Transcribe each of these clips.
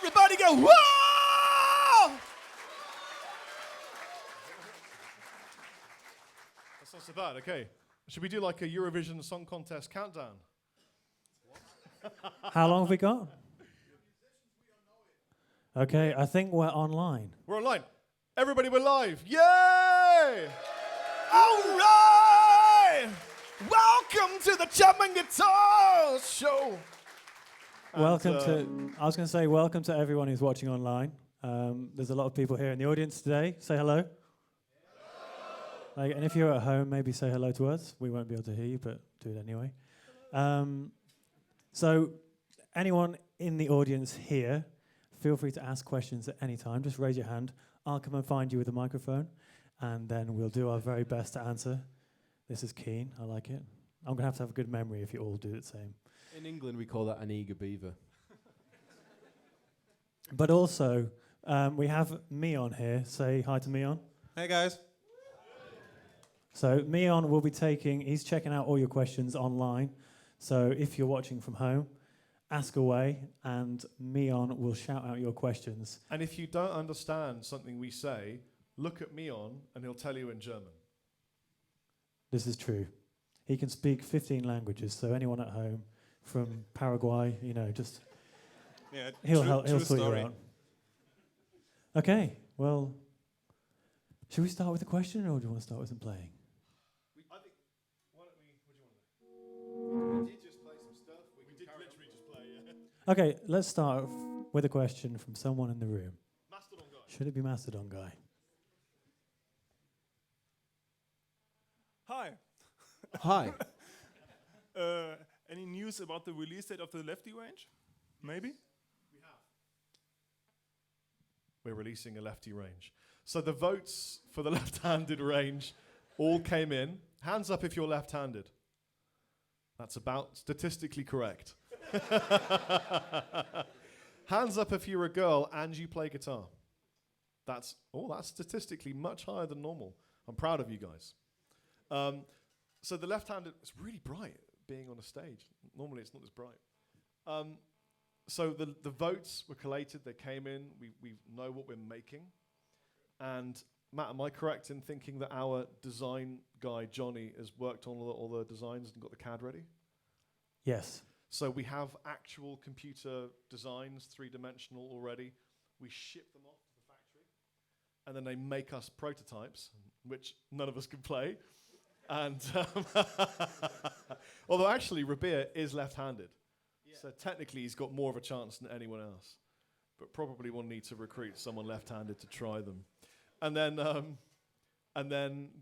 Everybody go, whoa! That's not so bad, okay. Should we do like a Eurovision Song Contest countdown? How long have we got? Okay, I think we're online. We're online. Everybody, we're live. Yay! All right! Welcome to the Chapman Guitars show. Welcome to everyone who's watching online. There's a lot of people here in the audience today. Say hello. And if you're at home, maybe say hello to us. We won't be able to hear you, but do it anyway. So anyone in the audience here, feel free to ask questions at any time. Just raise your hand. I'll come and find you with a microphone, and then we'll do our very best to answer. This is keen. I like it. I'm going to have a good memory if you all do the same. In England, we call that an eager beaver. But also, we have Meon here. Say hi to Meon. Hey, guys. So Meon will be he's checking out all your questions online. So if you're watching from home, ask away, and Meon will shout out your questions. And if you don't understand something we say, look at Meon, and he'll tell you in German. This is true. He can speak 15 languages, so anyone at home from Paraguay, just he'll sort you out. Okay, well, should we start with a question, or do you want to start with some playing? I think, why don't we, what do you want to do? We did just play some stuff. We did literally just play, yeah. Okay, let's start with a question from someone in the room. Mastodon guy. Should it be Mastodon guy? Hi. Hi. Any news about the release date of the lefty range? Maybe? We have. We're releasing a lefty range. So the votes for the left-handed range all came in. Hands up if you're left-handed. That's about statistically correct. Hands up if you're a girl and you play guitar. That's statistically much higher than normal. I'm proud of you guys. So the left-handed, it's really bright being on a stage. Normally it's not this bright. So the votes were collated, they came in, we know what we're making. And Matt, am I correct in thinking that our design guy, Johnny, has worked on all the designs and got the CAD ready? Yes. So we have actual computer designs, three-dimensional already. We ship them off to the factory, and then they make us prototypes, which none of us can play. And although actually Rabea is left-handed, so technically he's got more of a chance than anyone else. But probably we'll need to recruit someone left-handed to try them. And then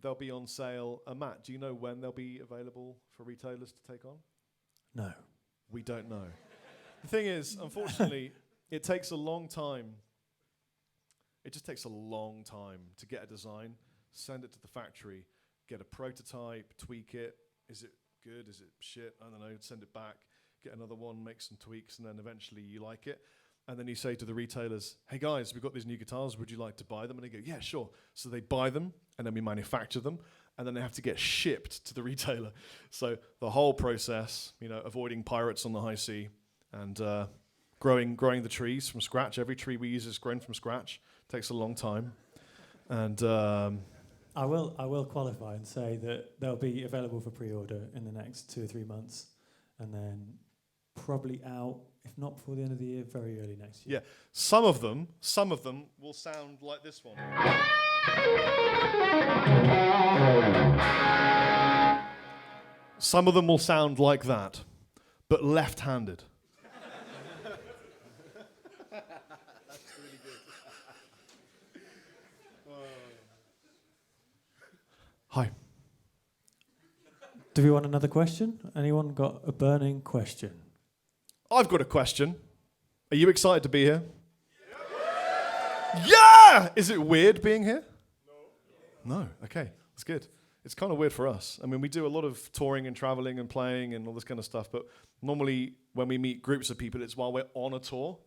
they'll be on sale. Matt, do you know when they'll be available for retailers to take on? No. We don't know. The thing is, unfortunately, it takes a long time. It just takes a long time to get a design, send it to the factory, get a prototype, tweak it. Is it good? Is it shit? I don't know. Send it back, get another one, make some tweaks, and then eventually you like it. And then you say to the retailers, hey guys, we've got these new guitars, would you like to buy them? And they go, yeah, sure. So they buy them, and then we manufacture them, and then they have to get shipped to the retailer. So the whole process, avoiding pirates on the high sea, and growing the trees from scratch. Every tree we use is grown from scratch. Takes a long time. And I will qualify and say that they'll be available for pre-order in the next 2 or 3 months, and then probably out, if not before the end of the year, very early next year. Yeah, some of them will sound like this one. Some of them will sound like that, but left-handed. That's really good. Hi. Do we want another question? Anyone got a burning question? I've got a question. Are you excited to be here? Yeah! Is it weird being here? No. Okay, that's good. It's kind of weird for us. I mean, we do a lot of touring and traveling and playing and all this kind of stuff, but normally when we meet groups of people, it's while we're on a tour.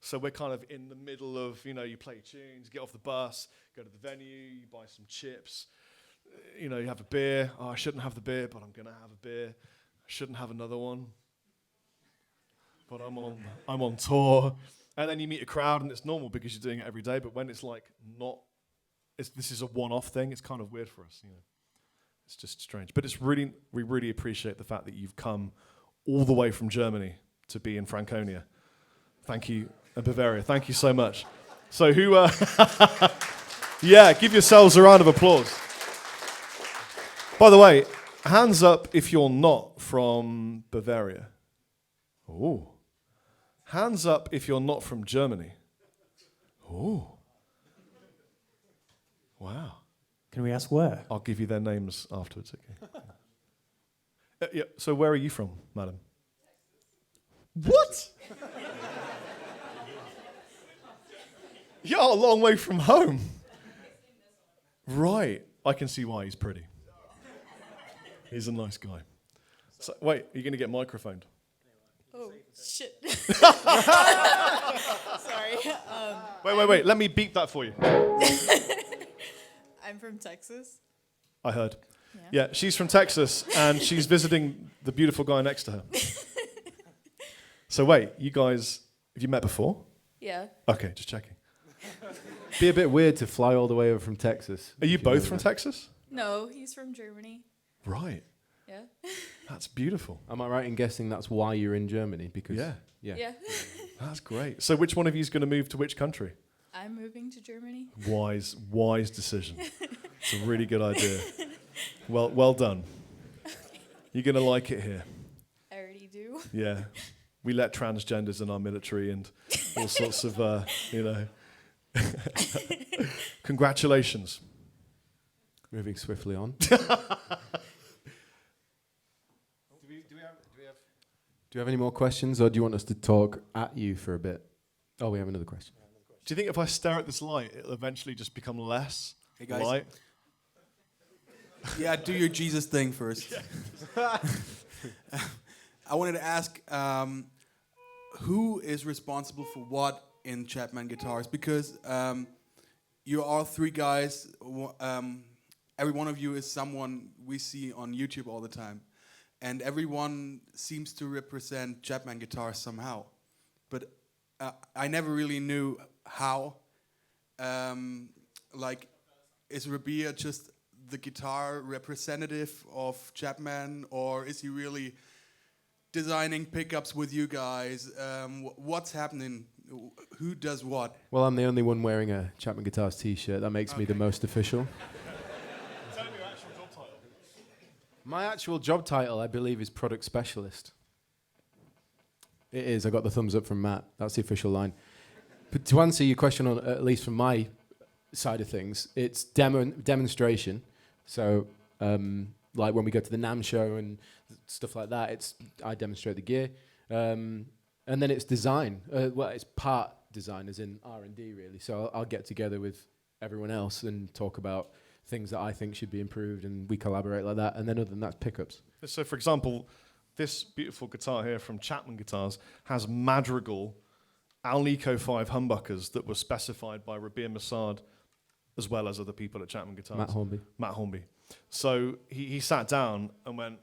So we're kind of in the middle of, you play tunes, get off the bus, go to the venue, you buy some chips, you have a beer. Oh, I shouldn't have the beer, but I'm going to have a beer. I shouldn't have another one, but I'm on tour. And then you meet a crowd and it's normal because you're doing it every day. But when it's like not, this is a one-off thing, it's kind of weird for us, you know. It's just strange. But we really appreciate the fact that you've come all the way from Germany to be in Franconia. Thank you, and Bavaria. Thank you so much. So yeah, give yourselves a round of applause. By the way, hands up if you're not from Bavaria. Oh. Hands up if you're not from Germany. Oh. Wow. Can we ask where? I'll give you their names afterwards. Okay. Yeah. So where are you from, madam? What? You're a long way from home. Right. I can see why he's pretty. He's a nice guy. So, wait, are you going to get microphoned? Oh, shit. Sorry. Wait. Let me beep that for you. I'm from Texas. I heard. Yeah. Yeah, she's from Texas, and she's visiting the beautiful guy next to her. So wait, you guys, have you met before? Yeah. Okay, just checking. Be a bit weird to fly all the way over from Texas. Are you both from Texas? No, he's from Germany. Right. Yeah. That's beautiful. Am I right in guessing that's why you're in Germany? Because Yeah. Yeah. That's great. So which one of you is going to move to which country? I'm moving to Germany. Wise decision. It's a really good idea. Well done. You're going to like it here. I already do. Yeah. We let transgenders in our military and all sorts of, Congratulations. moving swiftly on. Do you have any more questions, or do you want us to talk at you for a bit? Oh, we have another question. Do you think if I stare at this light, it'll eventually just become less Hey guys. light? Yeah, do your Jesus thing first. I wanted to ask, who is responsible for what in Chapman Guitars? Because you are three guys. Every one of you is someone we see on YouTube all the time. And everyone seems to represent Chapman Guitars somehow. But I never really knew how. Is Rabea just the guitar representative of Chapman, or is he really designing pickups with you guys? What's happening? Who does what? Well, I'm the only one wearing a Chapman Guitars t-shirt. That makes me the most official. Tell me your actual job title. My actual job title, I believe, is product specialist. It is. I got the thumbs up from Matt. That's the official line. But to answer your question, on at least from my side of things, it's demonstration. So, like when we go to the NAMM show and stuff like that, I demonstrate the gear. And then it's design. Well, it's part design, as in R&D, really. So I'll get together with everyone else and talk about things that I think should be improved, and we collaborate like that. And then other than that, pickups. So, for example, this beautiful guitar here from Chapman Guitars has Madrigal Alnico 5 humbuckers that were specified by Rabea Massaad, as well as other people at Chapman Guitars. Matt Hornby. So he sat down and went,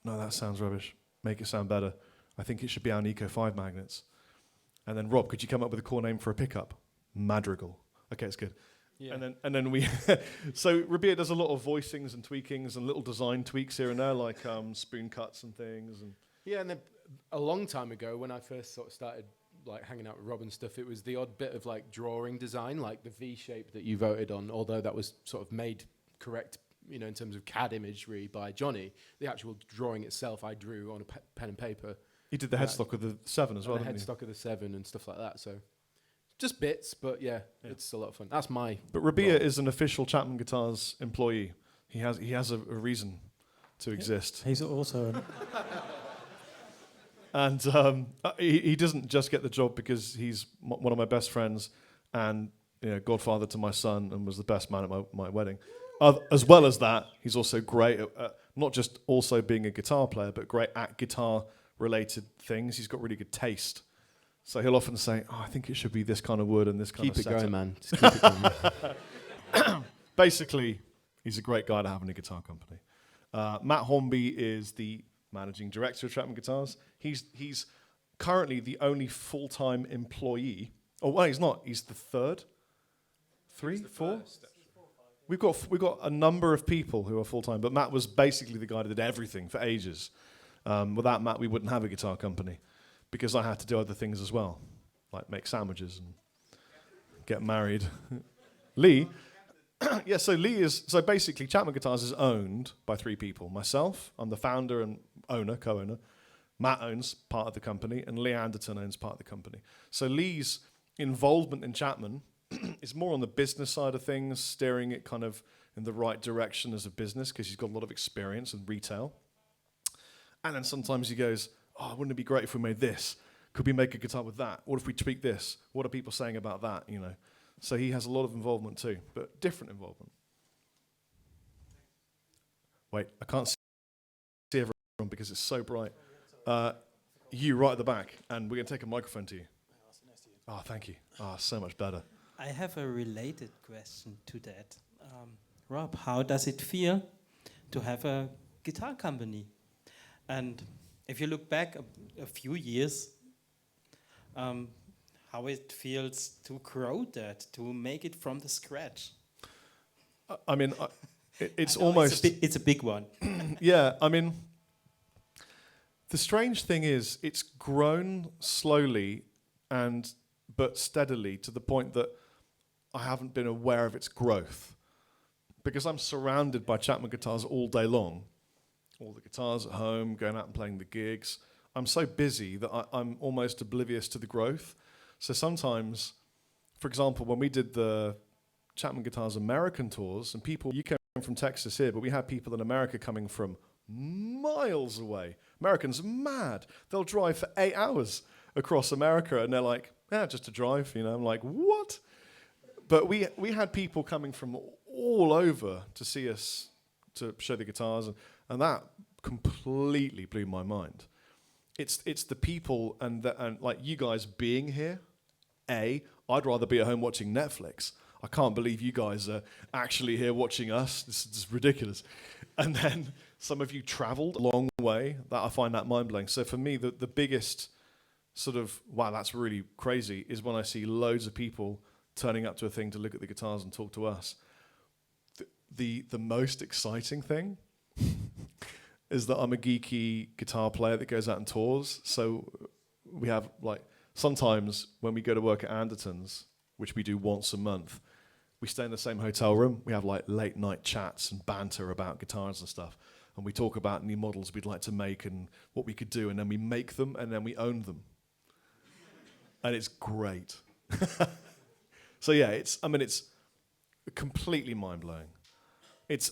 no, that sounds rubbish. Make it sound better. I think it should be Alnico 5 magnets. And then, Rob, could you come up with a cool name for a pickup? Madrigal. Okay, it's good. Yeah. And then we so Rabea does a lot of voicings and tweakings and little design tweaks here and there, like spoon cuts and things. And yeah, and then a long time ago, when I first sort of started like hanging out with Rob and stuff, it was the odd bit of like drawing design, like the V shape that you voted on, although that was sort of made correct, in terms of CAD imagery by Johnny. The actual drawing itself, I drew on a pen and paper. You did the headstock of the 7 as well, the didn't you? headstock of the 7 and stuff like that. So just bits, but yeah, it's a lot of fun. That's my. But Rabea is an official Chapman Guitars employee. He has a reason to exist. He's also And he doesn't just get the job because he's one of my best friends and godfather to my son and was the best man at my wedding. As well as that, he's also great at not just also being a guitar player, but great at guitar-related things. He's got really good taste. So he'll often say, I think it should be this kind of wood and this kind of setup. Keep it going, man. Just keep it going. Basically, he's a great guy to have in a guitar company. Matt Hornby is the managing director of Chapman Guitars. He's currently the only full-time employee Oh, well, he's not. He's the third. Three, four. We've got a number of people who are full time, but Matt was basically the guy that did everything for ages. Without Matt, we wouldn't have a guitar company because I had to do other things as well, like make sandwiches and get married. Lee, yeah. So basically, Chapman Guitars is owned by three people. Myself, I'm the founder and co-owner. Matt owns part of the company, and Lee Anderton owns part of the company. So Lee's involvement in Chapman is more on the business side of things, steering it kind of in the right direction as a business because he's got a lot of experience in retail. And then sometimes he goes, oh, wouldn't it be great if we made this? Could we make a guitar with that? What if we tweak this? What are people saying about that, you know? So he has a lot of involvement too, but different involvement. Wait, I can't see everyone because it's so bright. You right at the back, and we're going to take a microphone to you. Oh, thank you. Oh, so much better. I have a related question to that. Rob, how does it feel to have a guitar company? And if you look back a few years, how it feels to grow that, to make it from the scratch? I mean, it's I know almost... it's a big one. Yeah, I mean, the strange thing is it's grown slowly but steadily to the point that I haven't been aware of its growth because I'm surrounded by Chapman guitars all day long. All the guitars at home, going out and playing the gigs. I'm so busy that I'm almost oblivious to the growth. So sometimes, for example, when we did the Chapman Guitars American tours, and you came from Texas here, but we had people in America coming from miles away. Americans are mad. They'll drive for 8 hours across America, and they're like, yeah, just a drive, you know. I'm like, what? But we had people coming from all over to see us, to show the guitars, and that completely blew my mind. It's the people and like you guys being here. I'd rather be at home watching Netflix. I can't believe you guys are actually here watching us. This is ridiculous. And then some of you traveled a long way. That I find that mind-blowing. So for me, the biggest sort of, wow, that's really crazy, is when I see loads of people turning up to a thing to look at the guitars and talk to us. The most exciting thing is that I'm a geeky guitar player that goes out and tours. So we have, like, sometimes when we go to work at Anderton's, which we do once a month, we stay in the same hotel room. We have like late night chats and banter about guitars and stuff. And we talk about new models we'd like to make and what we could do. And then we make them and then we own them. And it's great. So yeah, it's completely mind-blowing. It's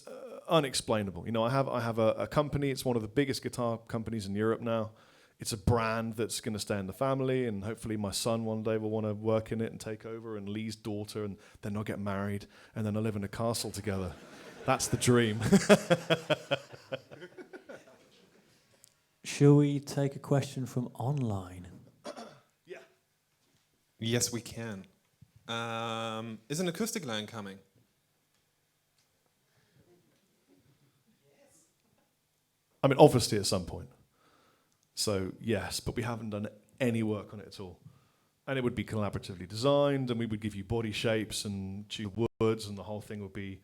unexplainable. You know, I have a company. It's one of the biggest guitar companies in Europe now. It's a brand that's going to stay in the family, and hopefully my son one day will want to work in it and take over, and Lee's daughter, and then they'll get married, and then they'll live in a castle together. That's the dream. Shall we take a question from online? Yeah. Yes, we can. Is an acoustic line coming? I mean, obviously at some point. So yes, but we haven't done any work on it at all. And it would be collaboratively designed, and we would give you body shapes and choose woods, and the whole thing would be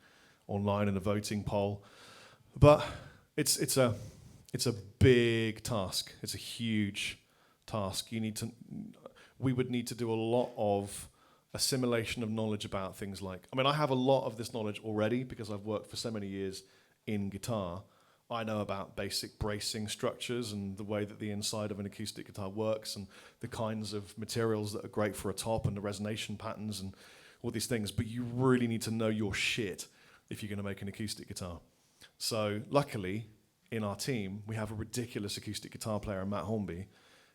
online in a voting poll. But it's a big task. It's a huge task. We would need to do a lot of assimilation of knowledge about things like, I mean, I have a lot of this knowledge already because I've worked for so many years in guitar. I know about basic bracing structures and the way that the inside of an acoustic guitar works and the kinds of materials that are great for a top and the resonation patterns and all these things. But you really need to know your shit if you're going to make an acoustic guitar. So luckily, in our team, we have a ridiculous acoustic guitar player, Matt Hornby,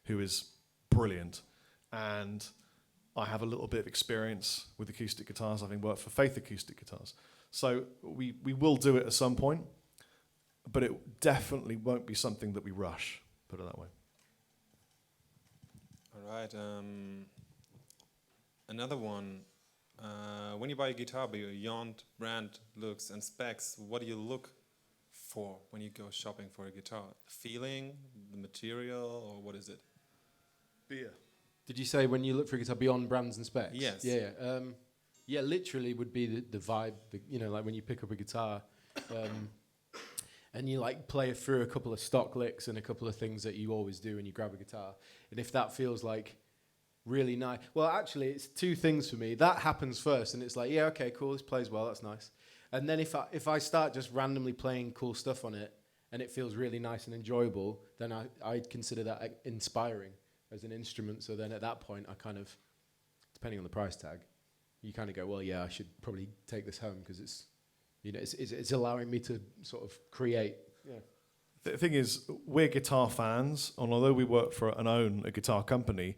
who is brilliant. And I have a little bit of experience with acoustic guitars, having worked for Faith Acoustic Guitars. So we will do it at some point. But it definitely won't be something that we rush, put it that way. All right. Another one. When you buy a guitar beyond brand, looks, and specs, what do you look for when you go shopping for a guitar? The feeling, the material, or what is it? Beer. Did you say when you look for a guitar beyond brands and specs? Yes. Yeah. Yeah, literally would be the vibe. You know, like when you pick up a guitar, and you like play through a couple of stock licks and a couple of things that you always do when you grab a guitar, and if that feels like really nice. Well, actually, it's two things for me. That happens first, and it's like, yeah, okay, cool, this plays well, that's nice. And then if I start just randomly playing cool stuff on it, and it feels really nice and enjoyable, then I'd consider that inspiring as an instrument. So then at that point, I kind of, depending on the price tag, you kind of go, well, yeah, I should probably take this home because it's, you know, it's allowing me to sort of create. Yeah. The thing is, we're guitar fans, and although we work for and own a guitar company,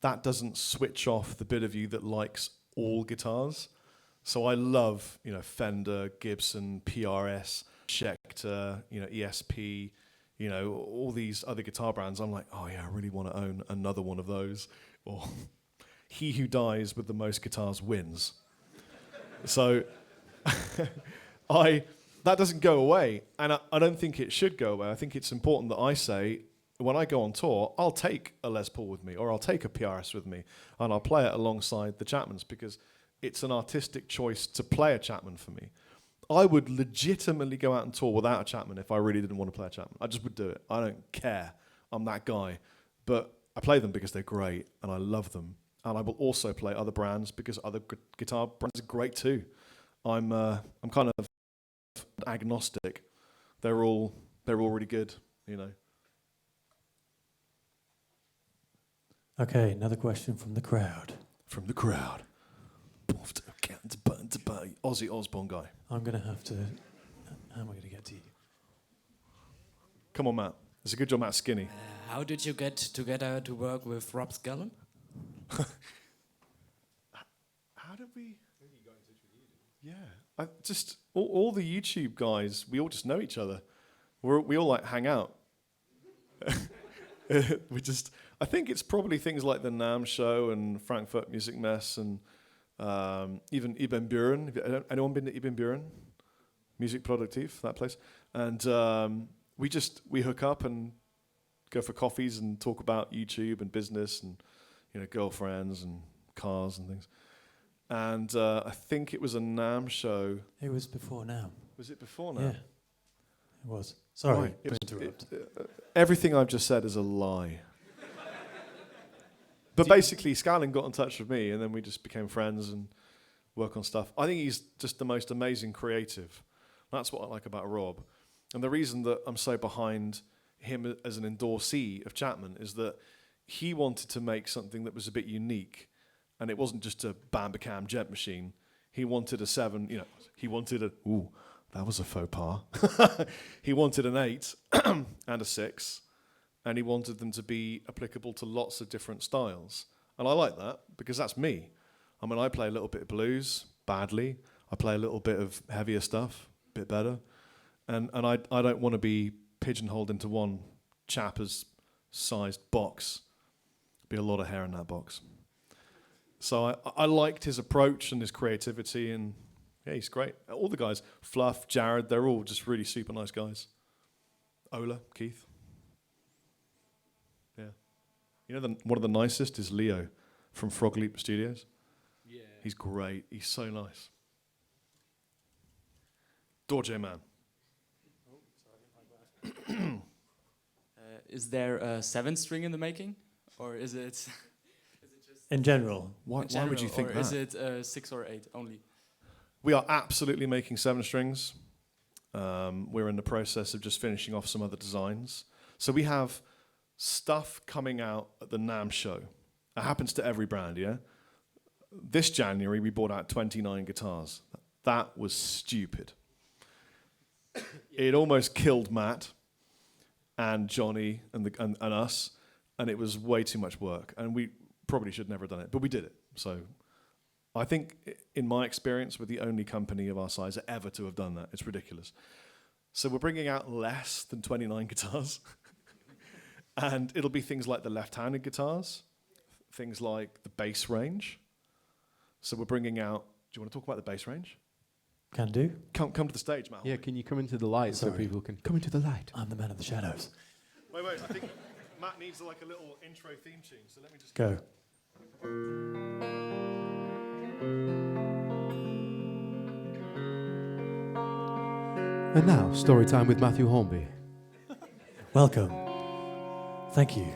that doesn't switch off the bit of you that likes all guitars. So I love, you know, Fender, Gibson, PRS, Schecter, you know, ESP, you know, all these other guitar brands. I'm like, oh yeah, I really want to own another one of those. Or he who dies with the most guitars wins. So that doesn't go away, and I don't think it should go away. I think it's important that I say, when I go on tour, I'll take a Les Paul with me, or I'll take a PRS with me, and I'll play it alongside the Chapmans, because it's an artistic choice to play a Chapman for me. I would legitimately go out and tour without a Chapman if I really didn't want to play a Chapman. I just would do it. I don't care. I'm that guy. But I play them because they're great, and I love them. And I will also play other brands because other guitar brands are great too. I'm kind of agnostic. They're all really good, you know. Okay, another question from the crowd. From the crowd. Ozzy Osbourne guy. I'm going to have to... How am I going to get to you? Come on, Matt. It's a good job Matt's skinny. How did you get together to work with Rob Scallon? How did we... Maybe you got in touch with you. Yeah. All the YouTube guys, we all just know each other. We all like hang out. I think it's probably things like the NAMM show and Frankfurt Music Mess and even Ibn Buren. Have anyone been to Ibn Buren? Music Productive, that place. And we hook up and go for coffees and talk about YouTube and business and, you know, girlfriends and cars and things. And I think it was a NAMM show. It was before NAMM. Was it before NAMM? Yeah, it was. Sorry Right. to interrupt. Everything I've just said is a lie. But basically, Scallon got in touch with me, and then we just became friends and work on stuff. I think he's just the most amazing creative. That's what I like about Rob. And the reason that I'm so behind him as an endorsee of Chapman is that he wanted to make something that was a bit unique, and it wasn't just a Bandicam jet machine. He wanted a 7, you know, he wanted a, ooh, that was a faux pas. He wanted an 8 and a 6, and he wanted them to be applicable to lots of different styles. And I like that, because that's me. I mean, I play a little bit of blues, badly. I play a little bit of heavier stuff, a bit better. And I don't want to be pigeonholed into one chapper's sized box. Be a lot of hair in that box. So I liked his approach and his creativity, and yeah, he's great. All the guys, Fluff, Jared, they're all just really super nice guys. Ola, Keith. Yeah. You know, one of the nicest is Leo from Frog Leap Studios. Yeah. He's great. He's so nice. Dorje man. Is there a 7-string in the making, or is it? Is it just In general. Why would you think or that? is it 6 or 8 only? We are absolutely making 7 strings. We're in the process of just finishing off some other designs. So we have stuff coming out at the NAMM show. It happens to every brand, yeah? This January, we bought out 29 guitars. That was stupid. It almost killed Matt and Johnny and us, and it was way too much work. And we probably should never have done it, but we did it. So I think, in my experience, we're the only company of our size ever to have done that. It's ridiculous. So we're bringing out less than 29 guitars. And it'll be things like the left-handed guitars, things like the bass range. So we're bringing out... Do you want to talk about the bass range? Can do. Come to the stage, Matt. Yeah, can you come into the light so Sorry. people can come into the light? I'm the man of the shadows. Wait, I think... Matt needs like a little intro theme tune, so let me just Go. And now, story time with Matthew Hornby. Welcome. Thank you.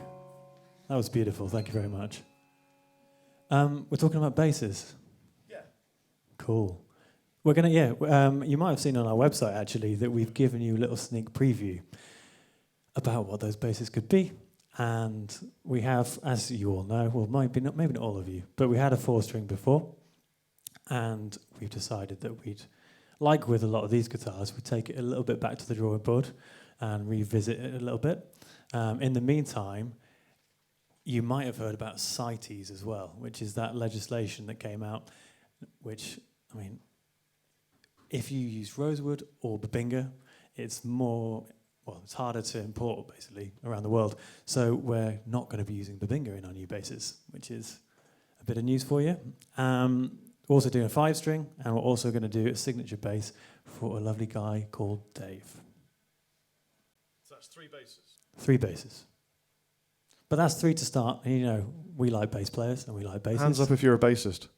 That was beautiful. Thank you very much. We're talking about basses. Yeah. Cool. We're gonna, you might have seen on our website actually that we've given you a little sneak preview about what those basses could be, and we have, as you all know, well, maybe not all of you, but we had a 4-string before, and we've decided that we'd, like with a lot of these guitars, we take it a little bit back to the drawing board and revisit it a little bit. In the meantime, you might have heard about CITES as well, which is that legislation that came out, which, I mean, if you use rosewood or babinga, it's harder to import, basically, around the world. So we're not going to be using babinga in our new basses, which is a bit of news for you. We're also doing a 5-string, and we're also going to do a signature bass for a lovely guy called Dave. So that's 3 basses. 3 basses. But that's 3 to start. And you know, we like bass players, and we like basses. Hands up if you're a bassist.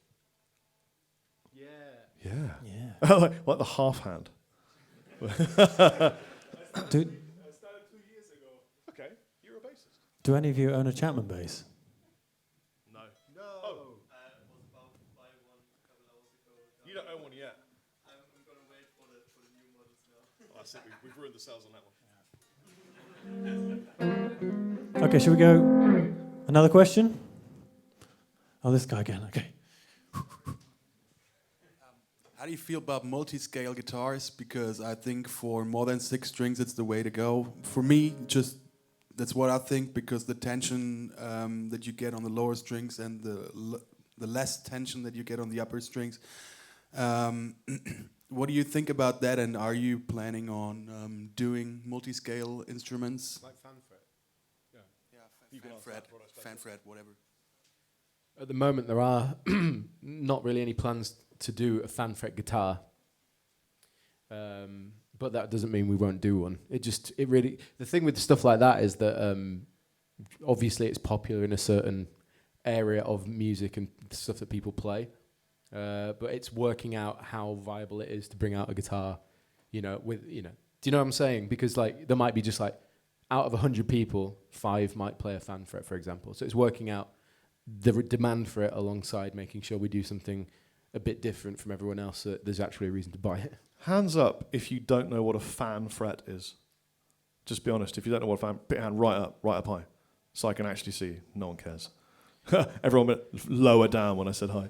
Yeah. Yeah. Like the half hand. Do, I started 2 years ago. Okay, you're a bassist. do any of you own a Chapman bass? No. No. Oh. Was about to buy one a couple hours ago. You don't own one yet. I'm gonna wait for the new models now. Oh, that's it. We've ruined the sales on that one. Okay, should we go? Another question? Oh, this guy again. Okay. How do you feel about multi-scale guitars? Because I think for more than 6 strings, it's the way to go. For me, just that's what I think, because the tension that you get on the lower strings and the less tension that you get on the upper strings. What do you think about that? And are you planning on doing multi-scale instruments? Like fan fret. Fan fret, whatever. At the moment, there are not really any plans to do a fan fret guitar, but that doesn't mean we won't do one. The thing with stuff like that is that obviously it's popular in a certain area of music and stuff that people play, but it's working out how viable it is to bring out a guitar, do you know what I'm saying? Because like there might be just like out of 100 people, 5 might play a fan fret, for example. So it's working out the demand for it alongside making sure we do something a bit different from everyone else, so that there's actually a reason to buy it. Hands up if you don't know what a fan fret is. Just be honest. If you don't know what a fan, put your hand right up high, so I can actually see you. No one cares. Everyone went lower down when I said hi.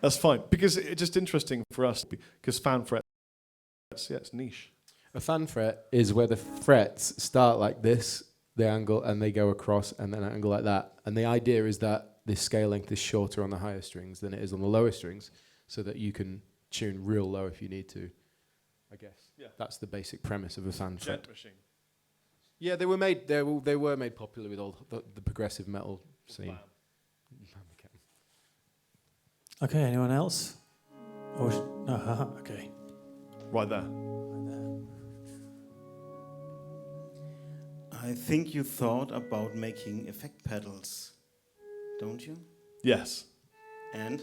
That's fine, because it's just interesting for us, because fan frets, it's niche. A fan fret is where the frets start like this, the angle, and they go across, and then an angle like that. And the idea is that this scale length is shorter on the higher strings than it is on the lower strings, so that you can tune real low if you need to, I guess. Yeah. That's the basic premise of a fan fret. Gent machine. Yeah, they were made popular with all the progressive metal scene. Okay, anyone else? Okay. Right there. I think you thought about making effect pedals, don't you? Yes. And?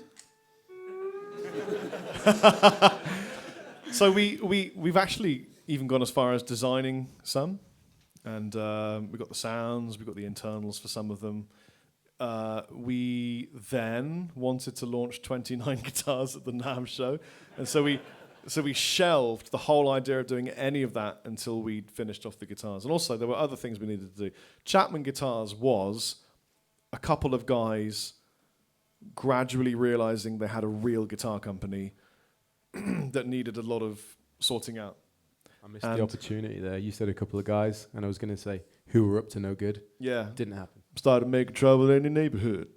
So we've actually even gone as far as designing some, and we've got the sounds, we've got the internals for some of them. We then wanted to launch 29 guitars at the NAMM show, and so we shelved the whole idea of doing any of that until we'd finished off the guitars. And also there were other things we needed to do. Chapman Guitars was a couple of guys gradually realizing they had a real guitar company that needed a lot of sorting out. I missed the opportunity there. You said a couple of guys, and I was going to say who were up to no good. Yeah. Didn't happen. Started making trouble in the neighborhood.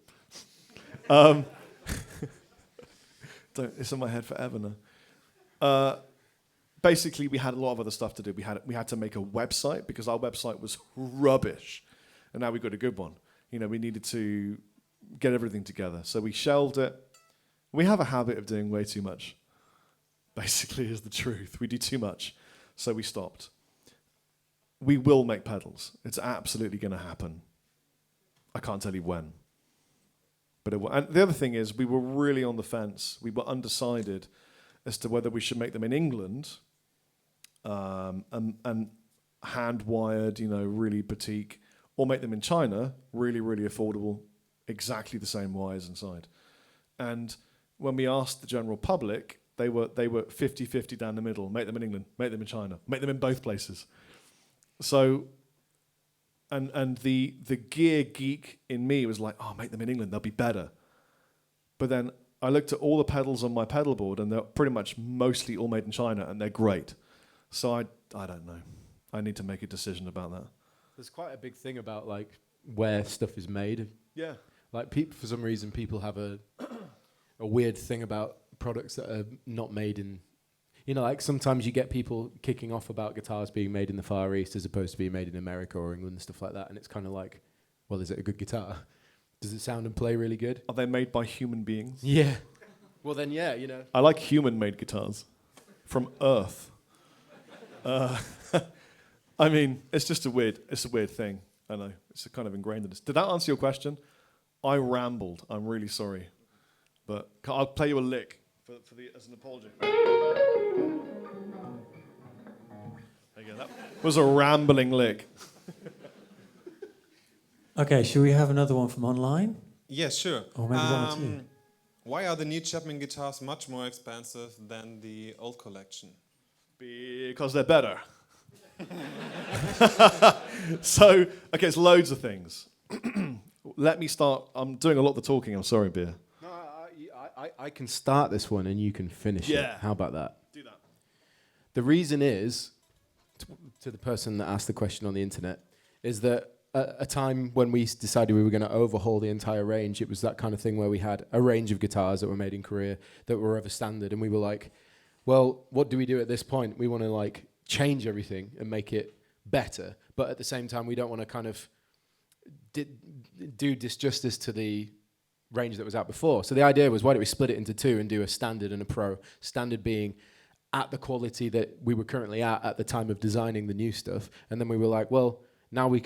It's in my head forever now. Basically, we had a lot of other stuff to do. We had to make a website because our website was rubbish, and now we got a good one. We needed to get everything together, so we shelved it. We have a habit of doing way too much. Basically, is the truth. We do too much, so we stopped. We will make pedals. It's absolutely going to happen. I can't tell you when. But and the other thing is, we were really on the fence. We were undecided as to whether we should make them in England and hand-wired, really boutique, or make them in China, really, really affordable, exactly the same wires inside. And when we asked the general public, they were 50-50 down the middle. Make them in England, make them in China, make them in both places. So, and the gear geek in me was like, oh, make them in England, they'll be better. But then I looked at all the pedals on my pedal board, and they're pretty much mostly all made in China, and they're great. So I don't know. I need to make a decision about that. There's quite a big thing about like where stuff is made. Yeah. Like for some reason, people have a weird thing about products that are not made in. Like sometimes you get people kicking off about guitars being made in the Far East as opposed to being made in America or England and stuff like that. And it's kind of like, well, is it a good guitar? Does it sound and play really good? Are they made by human beings? Yeah. Well, then, yeah, I like human-made guitars from Earth. I mean, it's just a weird thing. I know. It's kind of ingrained in us. Did that answer your question? I rambled. I'm really sorry. But I'll play you a lick as an apology. There you go. That was a rambling lick. Okay, should we have another one from online? Yeah, sure. Or maybe one or two. Why are the new Chapman guitars much more expensive than the old collection? Because they're better. So, okay, it's loads of things. Let me start. I'm doing a lot of the talking. I'm sorry, Beer. No, I can start this one and you can finish it. How about that? Do that. The reason is, to the person that asked the question on the internet, is that at a time when we decided we were going to overhaul the entire range, it was that kind of thing where we had a range of guitars that were made in Korea that were of a standard, and we were like, well, what do we do at this point? We want to like change everything and make it better, but at the same time we don't want to kind of do disjustice to the range that was out before. So the idea was, why don't we split it into two and do a standard and a pro? Standard being at the quality that we were currently at the time of designing the new stuff, and then we were like, well, now we've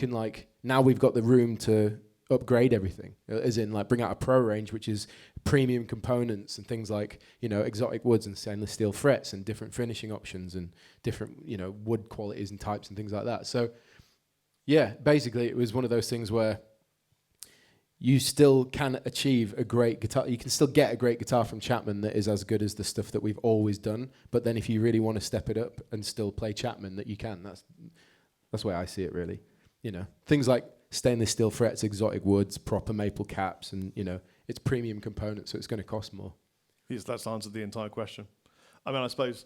got the room to upgrade everything, as in like bring out a pro range, which is premium components and things like, exotic woods and stainless steel frets and different finishing options and different, wood qualities and types and things like that. So yeah, basically it was one of those things where you still can achieve a great guitar. You can still get a great guitar from Chapman that is as good as the stuff that we've always done. But then if you really want to step it up and still play Chapman, that you can. That's the way I see it, really. Things like stainless steel frets, exotic woods, proper maple caps, and it's premium components, so it's going to cost more. Yes, that's answered the entire question. I mean, I suppose,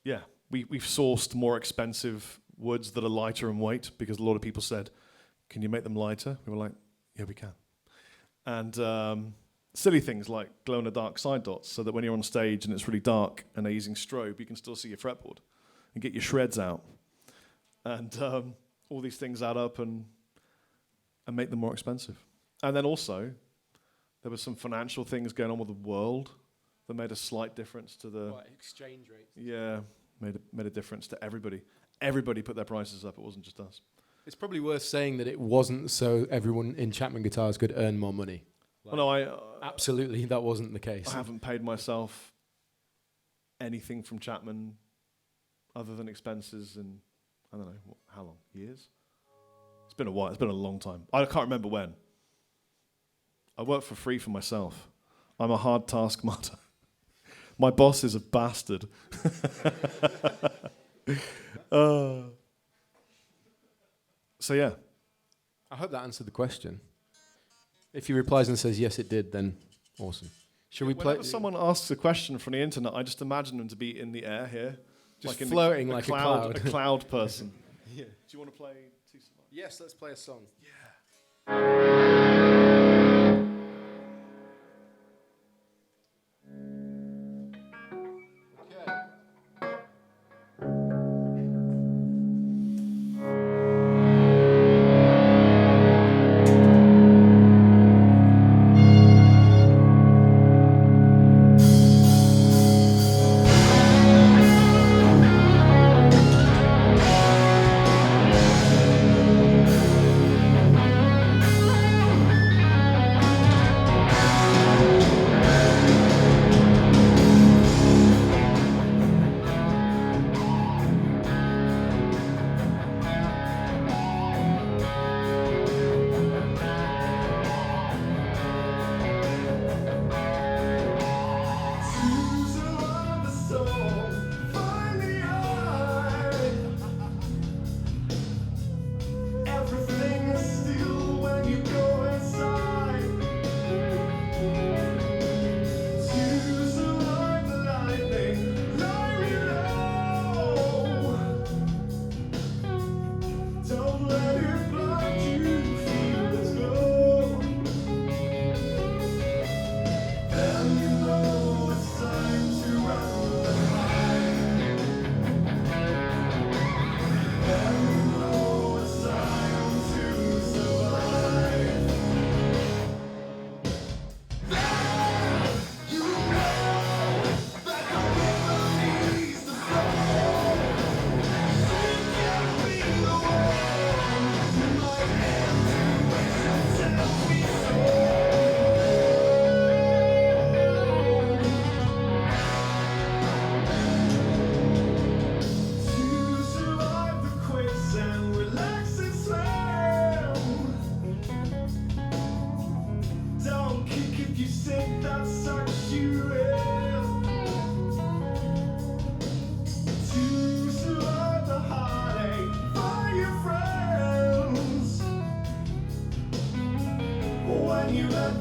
yeah, we've sourced more expensive woods that are lighter in weight because a lot of people said, "Can you make them lighter?" We were like, "Yeah, we can." And silly things like glow-in-the-dark side dots, so that when you're on stage and it's really dark and they're using strobe, you can still see your fretboard and get your shreds out. And all these things add up and make them more expensive. And then also, there were some financial things going on with the world that made a slight difference to the... exchange rates? Yeah, made a difference to everybody. Everybody put their prices up, it wasn't just us. It's probably worth saying that it wasn't so everyone in Chapman Guitars could earn more money. Absolutely, that wasn't the case. I haven't paid myself anything from Chapman other than expenses in, I don't know, how long? Years? It's been a while. It's been a long time. I can't remember when. I work for free for myself. I'm a hard taskmaster. My boss is a bastard. So yeah. I hope that answered the question. If he replies and says yes, it did, then awesome. Should we play? Whenever someone asks a question from the internet, I just imagine them to be in the air here, just like floating like a cloud. A cloud person. Yeah. Do you want to play two songs? Yes, let's play a song. Yeah. Okay.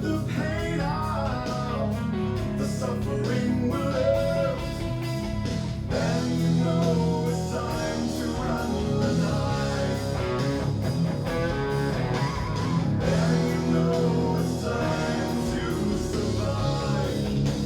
the pain of the suffering will end. Then you know it's time to run the night. Then you know it's time to survive. And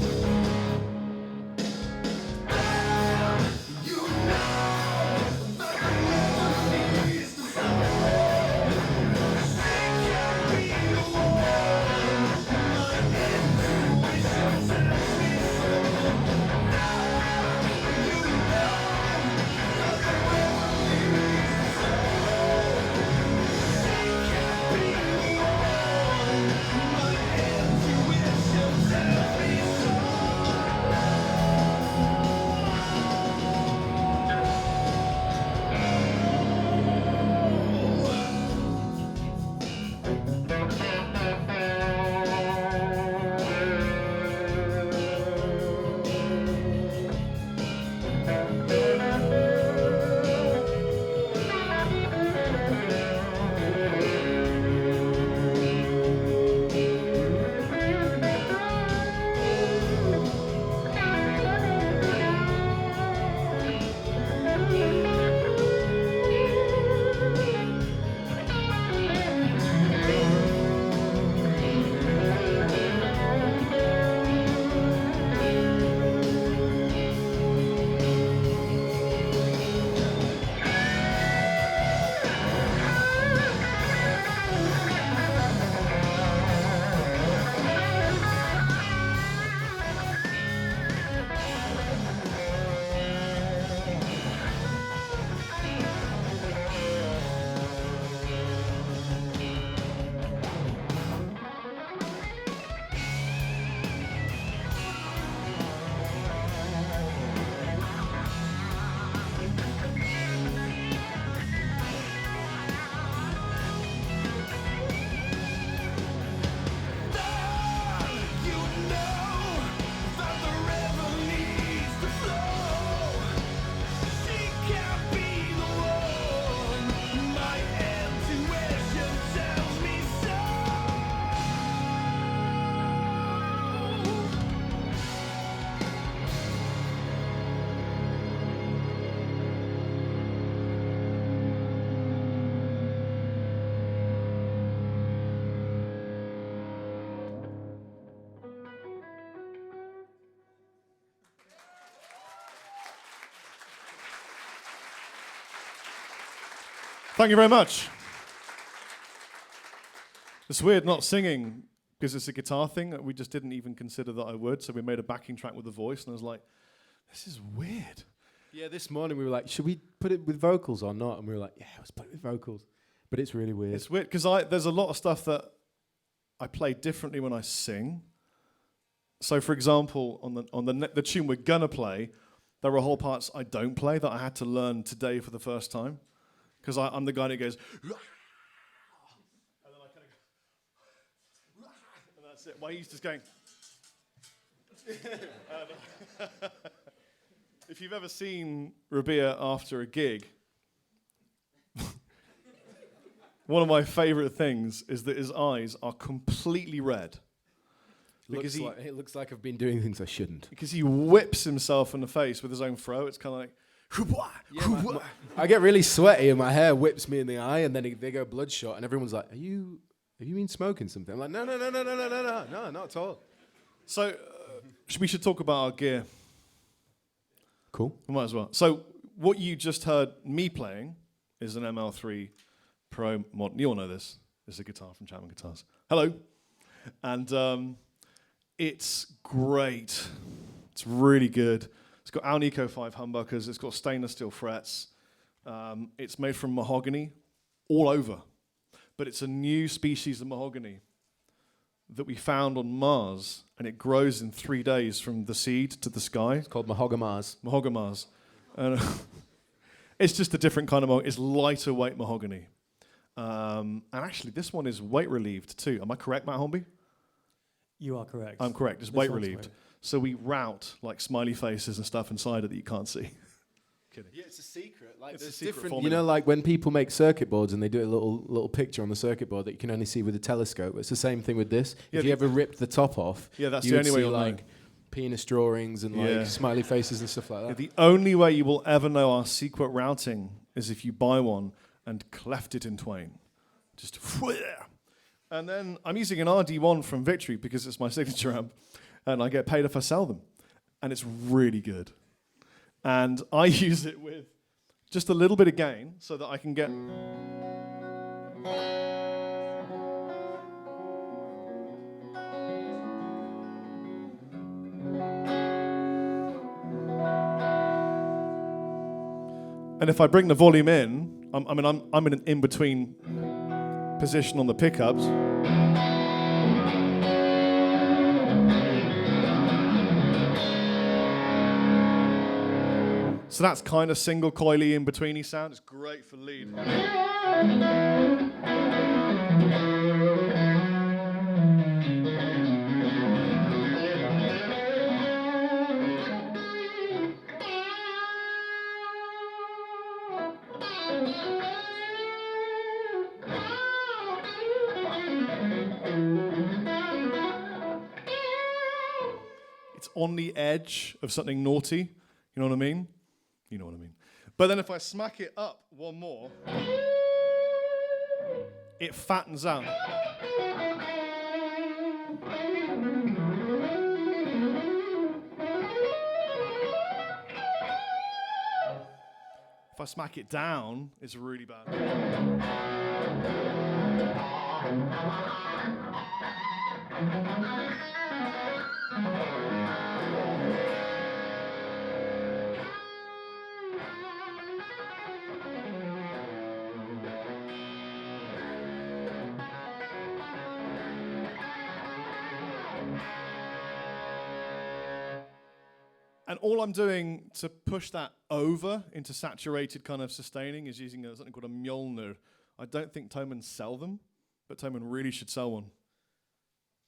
you know that the world needs to stop. She can't be the one. My intuition tells me so. Thank you very much. It's weird not singing because it's a guitar thing. We just didn't even consider that I would, so we made a backing track with the voice, and I was like, this is weird. Yeah, this morning we were like, should we put it with vocals or not? And we were like, yeah, let's put it with vocals. But it's really weird. It's weird because there's a lot of stuff that I play differently when I sing. So, for example, on the tune we're gonna play, there are whole parts I don't play that I had to learn today for the first time. Because I'm the guy that goes, and then I kind of go, and that's it. Well, he's just going. If you've ever seen Rabea after a gig, one of my favorite things is that his eyes are completely red. Because it looks like I've been doing things I shouldn't. Because he whips himself in the face with his own throw. It's kind of like, yeah, I get really sweaty and my hair whips me in the eye, and then they go bloodshot, and everyone's like, have you been smoking something? I'm like, no, not at all. So we should talk about our gear. Cool. We might as well. So what you just heard me playing is an ML3 Pro mod. You all know this. This is a guitar from Chapman Guitars. Hello. And it's great. It's really good. It's got Alnico 5 humbuckers. It's got stainless steel frets. It's made from mahogany all over. But it's a new species of mahogany that we found on Mars, and it grows in 3 days from the seed to the sky. It's called Mahogamars. Mahogamars. And it's just a different kind of mahogany. It's lighter weight mahogany. And actually, this one is weight relieved too. Am I correct, Matt Hornby? You are correct. I'm correct. It's This weight one's relieved. weight. So we route like smiley faces and stuff inside it that you can't see. Kidding. Yeah, it's a secret. Like It's a there's secret different. formula. You know, like when people make circuit boards and they do a little picture on the circuit board that you can only see with a telescope. It's the same thing with this. Yeah, If you ever ripped the top off, Yeah, that's you the would only way see you'll like know. penis drawings and Yeah. like smiley faces and stuff like Yeah, that. the only way you will ever know our secret routing is if you buy one and cleft it in twain. Just and then I'm using an RD1 from Victory because it's my signature amp, and I get paid if I sell them, and it's really good. And I use it with just a little bit of gain so that I can get. And if I bring the volume in, I'm in an in-between position on the pickups. So that's kind of single coily in-betweeny sound. It's great for lead. It's on the edge of something naughty. You know what I mean? You know what I mean. But then if I smack it up one more, it fattens out. If I smack it down, it's really bad. And all I'm doing to push that over into saturated kind of sustaining is using something called a Mjolnir. I don't think Thomann sell them, but Thomann really should sell one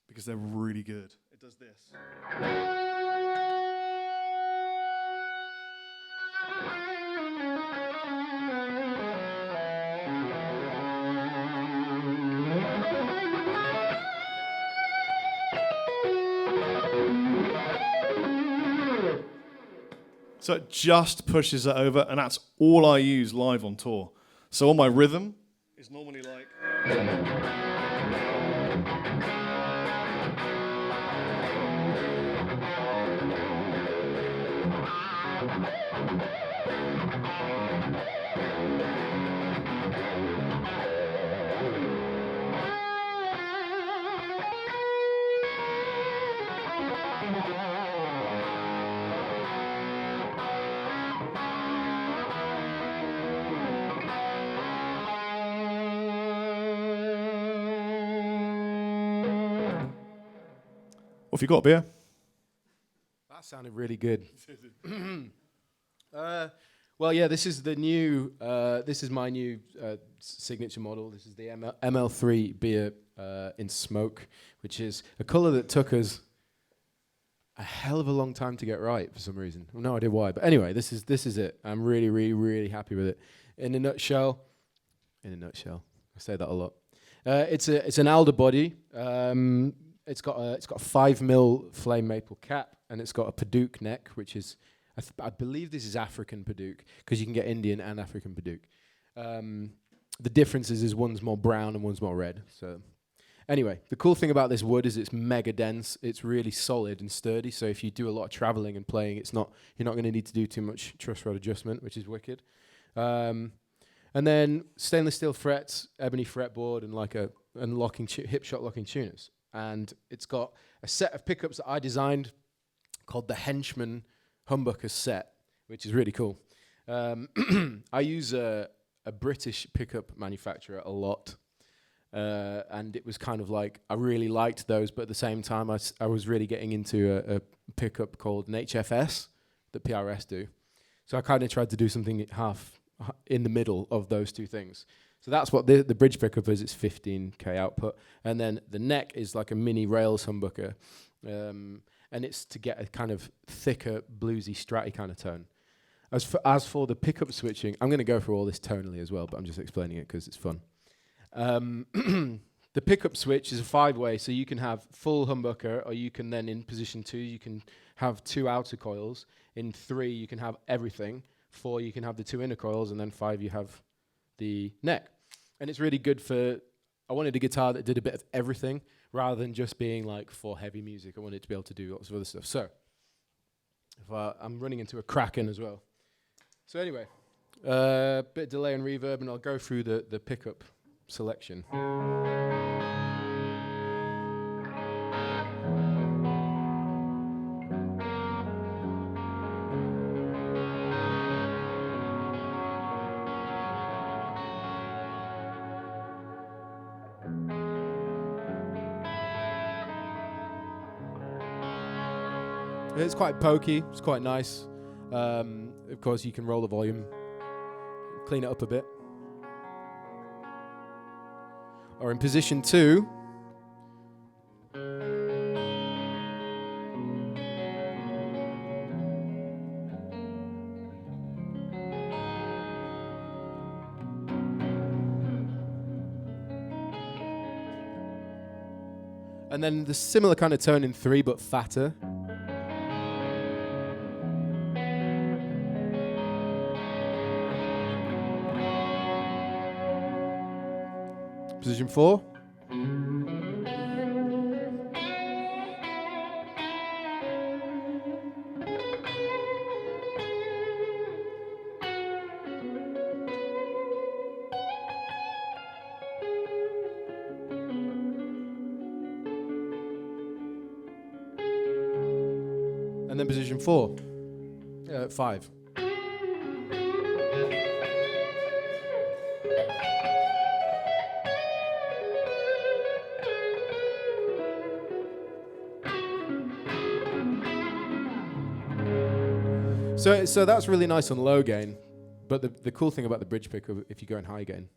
because they're really good. It does this. So it just pushes it over, and that's all I use live on tour. So all my rhythm is normally like... What have you got, beer? That sounded really good. Well, yeah, this is the new. This is my new signature model. This is the ML3 beer in smoke, which is a color that took us a hell of a long time to get right for some reason. I've no idea why, but anyway, this is it. I'm really, really, really happy with it. In a nutshell, I say that a lot. It's an alder body. It's got a 5mm flame maple cap, and it's got a Paduke neck, which is I believe this is African Paduke because you can get Indian and African Paduke. The difference is one's more brown and one's more red. So anyway, the cool thing about this wood is it's mega dense. It's really solid and sturdy. So if you do a lot of traveling and playing, you're not going to need to do too much truss rod adjustment, which is wicked. And then stainless steel frets, ebony fretboard, and like Hipshot locking tuners. And it's got a set of pickups that I designed called the Henchman Humbucker set, which is really cool. I use a British pickup manufacturer a lot, and it was kind of like I really liked those, but at the same time I was really getting into a pickup called an HFS that PRS do. So I kind of tried to do something half in the middle of those two things. So that's what the bridge pickup is. It's 15k output, and then the neck is like a mini rails humbucker, and it's to get a kind of thicker bluesy stratty kind of tone. As for the pickup switching, I'm going to go through all this tonally as well, but I'm just explaining it because it's fun. The pickup switch is a 5-way, so you can have full humbucker, or you can then, in position 2, you can have 2 outer coils. In 3, you can have everything. 4, you can have the 2 inner coils, and then 5, you have the neck. And it's really good for, I wanted a guitar that did a bit of everything, rather than just being like for heavy music. I wanted it to be able to do lots of other stuff. So, if I'm running into a Kraken as well. So anyway, bit of delay and reverb, and I'll go through the pickup selection. It's quite pokey, it's quite nice. Of course, you can roll the volume, clean it up a bit. Or in position 2, and then the similar kind of tone in 3, but fatter. Position 4. And then position 4. 5. So that's really nice on low gain, but the cool thing about the bridge pickup, if you go in high gain,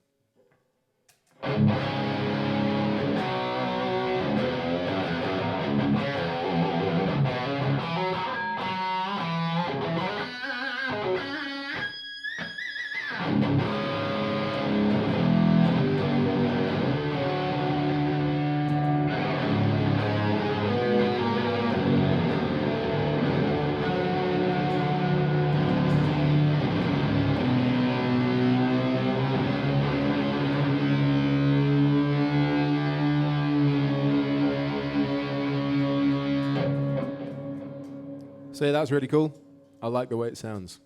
so yeah, that's really cool. I like the way it sounds.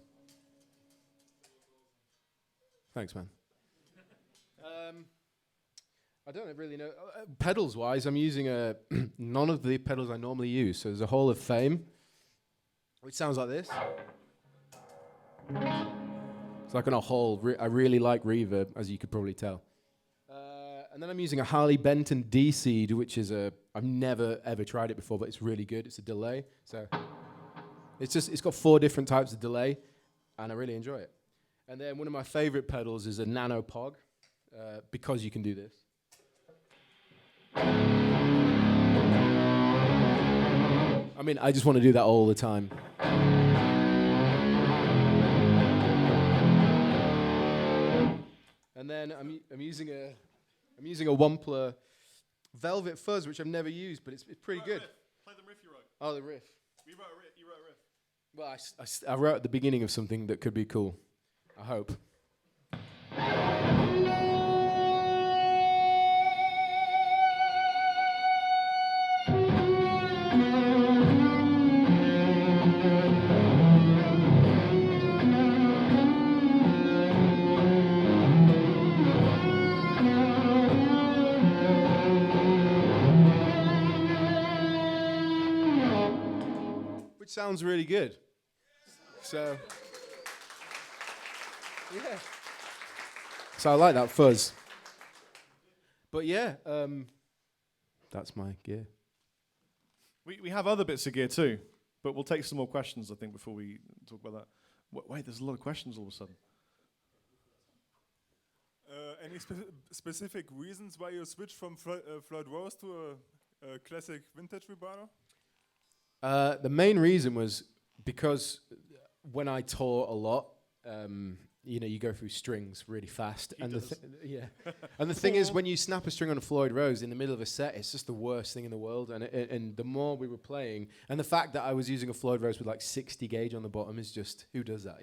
Thanks, man. I don't really know. Pedals-wise, I'm using none of the pedals I normally use. So there's a Hall of Fame, which sounds like this. It's like on a hall. I really like reverb, as you could probably tell. And then I'm using a Harley Benton D-Seed, which is I've never ever tried it before, but it's really good. It's a delay. So it's got 4 different types of delay, and I really enjoy it. And then one of my favorite pedals is a Nano Pog, because you can do this. I mean, I just want to do that all the time. And then I'm using a Wampler Velvet Fuzz, which I've never used, but it's pretty good. Play the riff you wrote. Oh, the riff. You wrote a riff. Well, I wrote at the beginning of something that could be cool. I hope. Which sounds really good. So, yeah. So I like that fuzz. But yeah, that's my gear. We have other bits of gear too, but we'll take some more questions, I think, before we talk about that. Wait, there's a lot of questions all of a sudden. Any specific reasons why you switched from Floyd Rose to a classic vintage vibrato? The main reason was because when I tour a lot, you go through strings really fast. And the thing is, when you snap a string on a Floyd Rose in the middle of a set, it's just the worst thing in the world. And the more we were playing, and the fact that I was using a Floyd Rose with like 60 gauge on the bottom is just, who does that,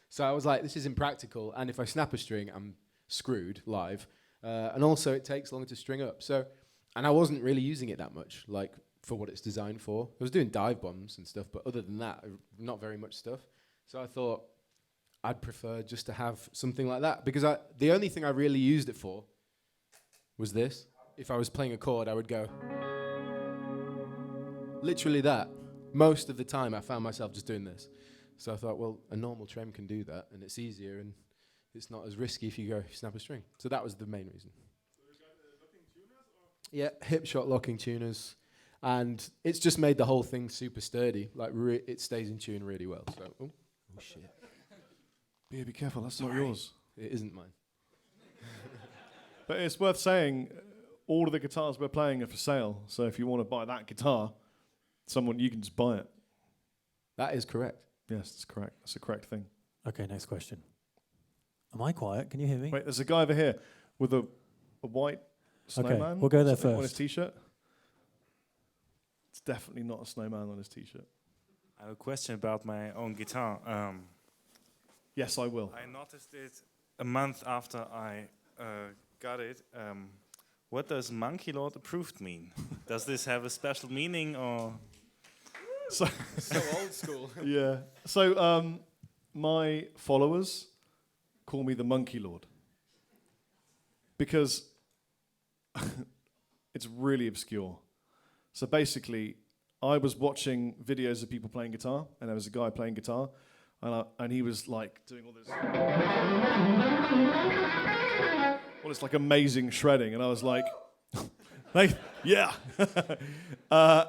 So I was like, this is impractical. And if I snap a string, I'm screwed live. And also, it takes longer to string up. And I wasn't really using it that much, like for what it's designed for. I was doing dive bombs and stuff, but other than that, not very much stuff. So I thought I'd prefer just to have something like that, because the only thing I really used it for was this. If I was playing a chord, I would go literally that. Most of the time, I found myself just doing this. So I thought, well, a normal trem can do that, and it's easier, and it's not as risky if you snap a string. So that was the main reason. Yeah, Hipshot locking tuners, and it's just made the whole thing super sturdy. Like it stays in tune really well. So, oh shit! Be careful, that's not yours. It isn't mine. But it's worth saying, all of the guitars we're playing are for sale. So if you want to buy that guitar, you can just buy it. That is correct. Yes, that's correct. That's the correct thing. Okay, next question. Am I quiet? Can you hear me? Wait, there's a guy over here with a white snowman. Okay, we'll go there first. On his t-shirt. It's definitely not a snowman on his t-shirt. I have a question about my own guitar. Yes, I will. I noticed it a month after I got it. What does Monkey Lord Approved mean? Does this have a special meaning, or? So old school. Yeah. So my followers call me the Monkey Lord because it's really obscure. So basically, I was watching videos of people playing guitar, and there was a guy playing guitar, and he was like doing all this. Well, it's like amazing shredding, and I was like, yeah. I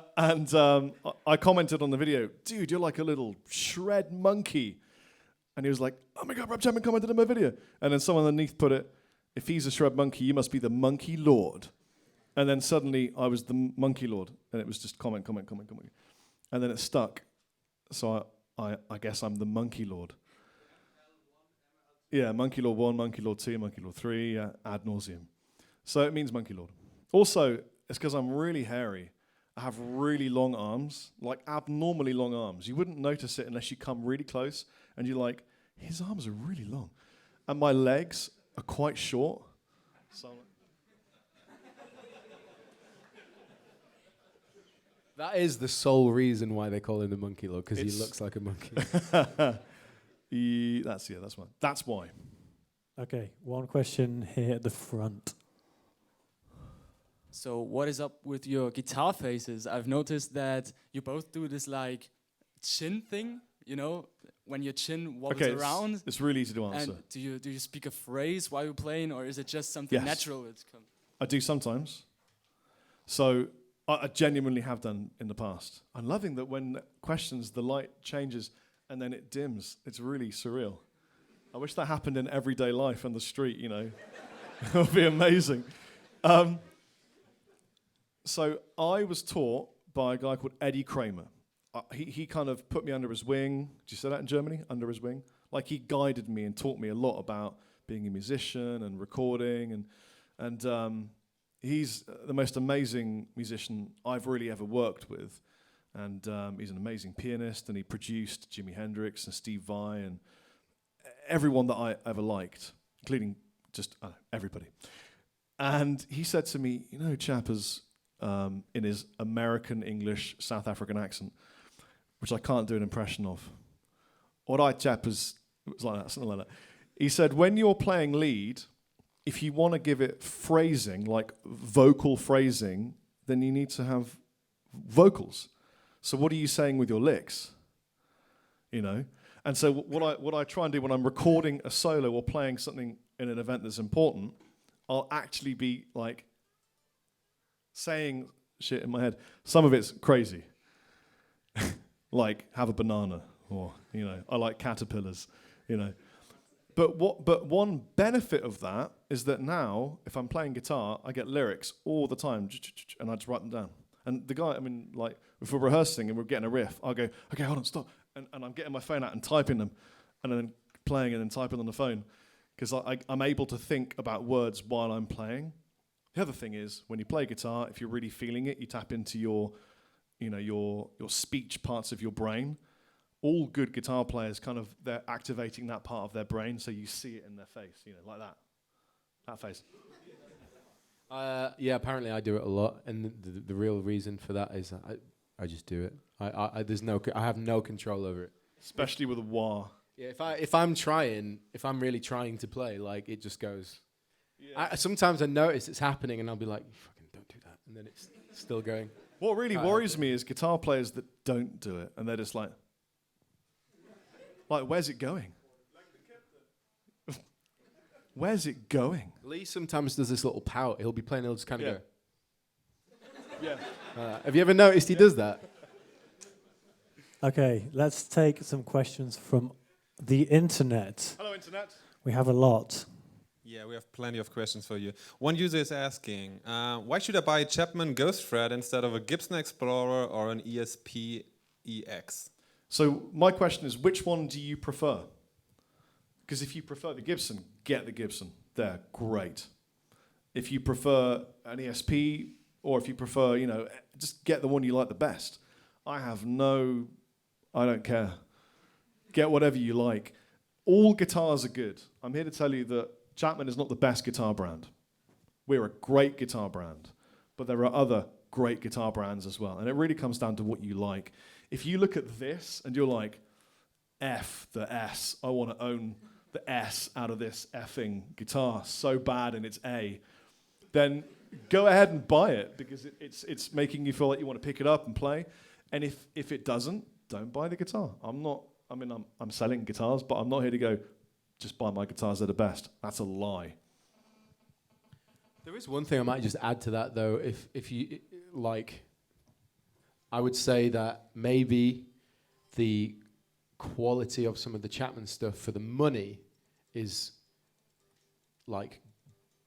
commented on the video, dude, you're like a little shred monkey. And he was like, oh my God, Rob Chapman commented on my video. And then someone underneath put it, if he's a shred monkey, you must be the Monkey Lord. And then suddenly I was the Monkey Lord. And it was just comment. And then it stuck. So I guess I'm the Monkey Lord. Yeah, Monkey Lord 1, Monkey Lord 2, Monkey Lord 3, ad nauseum. So it means Monkey Lord. Also, it's because I'm really hairy. I have really long arms, like abnormally long arms. You wouldn't notice it unless you come really close and you're like, his arms are really long. And my legs are quite short. So that is the sole reason why they call him the Monkey Lord, because he looks like a monkey. That's one. That's why. Okay, one question here at the front. So what is up with your guitar faces? I've noticed that you both do this like chin thing, when your chin wobbles around. It's really easy to answer. And do you speak a phrase while you're playing, or is it just something natural that's come? I do sometimes. So I genuinely have done in the past. I'm loving that when questions, the light changes and then it dims. It's really surreal. I wish that happened in everyday life on the street, It would be amazing. So I was taught by a guy called Eddie Kramer. He kind of put me under his wing. Do you say that in Germany? Under his wing? Like he guided me and taught me a lot about being a musician and recording. And he's the most amazing musician I've really ever worked with. And he's an amazing pianist, and he produced Jimi Hendrix and Steve Vai and everyone that I ever liked, including just everybody. And he said to me, Chappers, in his American English South African accent, which I can't do an impression of. All right, Chappers, it was like that, something like that. He said, when you're playing lead, if you want to give it phrasing, like vocal phrasing, then you need to have vocals. So what are you saying with your licks? And so what I try and do when I'm recording a solo or playing something in an event that's important, I'll actually be like saying shit in my head. Some of it's crazy. Like have a banana, or I like caterpillars, But one benefit of that is that now if I'm playing guitar, I get lyrics all the time and I just write them down. And the guy, I mean, like, if we're rehearsing and we're getting a riff, I'll go, okay, hold on, stop. And I'm getting my phone out and typing them, and then playing and then typing on the phone, because I'm able to think about words while I'm playing. The other thing is, when you play guitar, if you're really feeling it, you tap into your speech parts of your brain. All good guitar players they're activating that part of their brain, so you see it in their face, like that. That face. Yeah, apparently I do it a lot, and the real reason for that is I just do it. I have no control over it. Especially with a wah. Yeah, if I'm really trying to play, like, it just goes. Yeah. Sometimes I notice it's happening, and I'll be like, "Fucking don't do that," and then it's still going. What really worries me is guitar players that don't do it, and they're just like, where's it going? Where's it going? Lee sometimes does this little pout. He'll be playing, he'll just kind of go. Yeah. Have you ever noticed he does that? Okay, let's take some questions from the internet. Hello, internet. We have a lot. Yeah, we have plenty of questions for you. One user is asking, why should I buy a Chapman Ghost Fret instead of a Gibson Explorer or an ESP EX? So my question is, which one do you prefer? Because if you prefer the Gibson, get the Gibson. They're great. If you prefer an ESP, or if you prefer, just get the one you like the best. I don't care. Get whatever you like. All guitars are good. I'm here to tell you that Chapman is not the best guitar brand. We're a great guitar brand, but there are other great guitar brands as well. And it really comes down to what you like. If you look at this and you're like, F the S, I want to own the S out of this effing guitar so bad and it's A, then go ahead and buy it, because it's making you feel like you want to pick it up and play. And if it doesn't, don't buy the guitar. I'm selling guitars, but I'm not here to go, just buy my guitars, they're the best. That's a lie. There is one thing I might just add to that, though. If you like, I would say that maybe the quality of some of the Chapman stuff for the money is like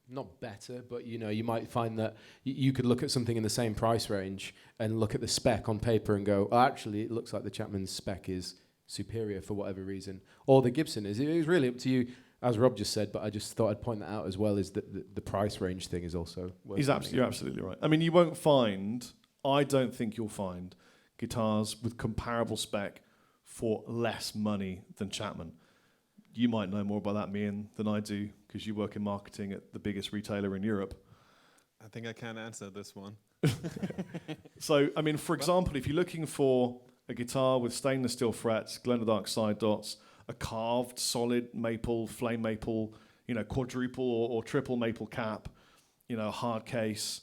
not better, but you might find that you could look at something in the same price range and look at the spec on paper and go, oh, actually, it looks like the Chapman spec is superior for whatever reason, or the Gibson is. It is really up to you, as Rob just said, but I just thought I'd point that out as well, is that the price range thing is also worth You're absolutely right. I mean, you won't find, I don't think you'll find guitars with comparable spec for less money than Chapman. You might know more about that, Mian, than I do, because you work in marketing at the biggest retailer in Europe. I think I can answer this one. So, I mean, for example, if you're looking for a guitar with stainless steel frets, glow-in-the-dark side dots, a carved solid maple, flame maple, quadruple or triple maple cap, hard case,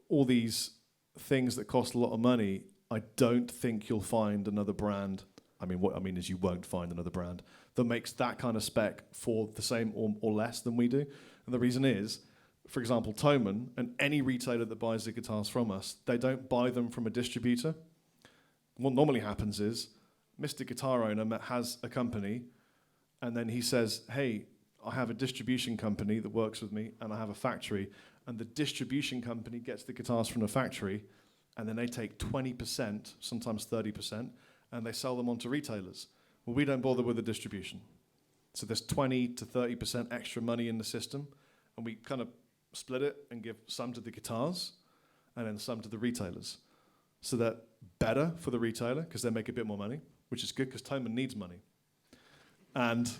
all these things that cost a lot of money, I don't think you'll find another brand. I mean, what I mean is you won't find another brand that makes that kind of spec for the same or less than we do. And the reason is, for example, Thomann and any retailer that buys the guitars from us, they don't buy them from a distributor. What normally happens is Mr. Guitar Owner has a company, and then he says, hey, I have a distribution company that works with me, and I have a factory, and the distribution company gets the guitars from the factory, and then they take 20%, sometimes 30%, and they sell them on to retailers. Well, we don't bother with the distribution. So there's 20 to 30% extra money in the system, and we kind of split it and give some to the guitars and then some to the retailers. So that better for the retailer, because they make a bit more money, which is good because Thomann needs money. And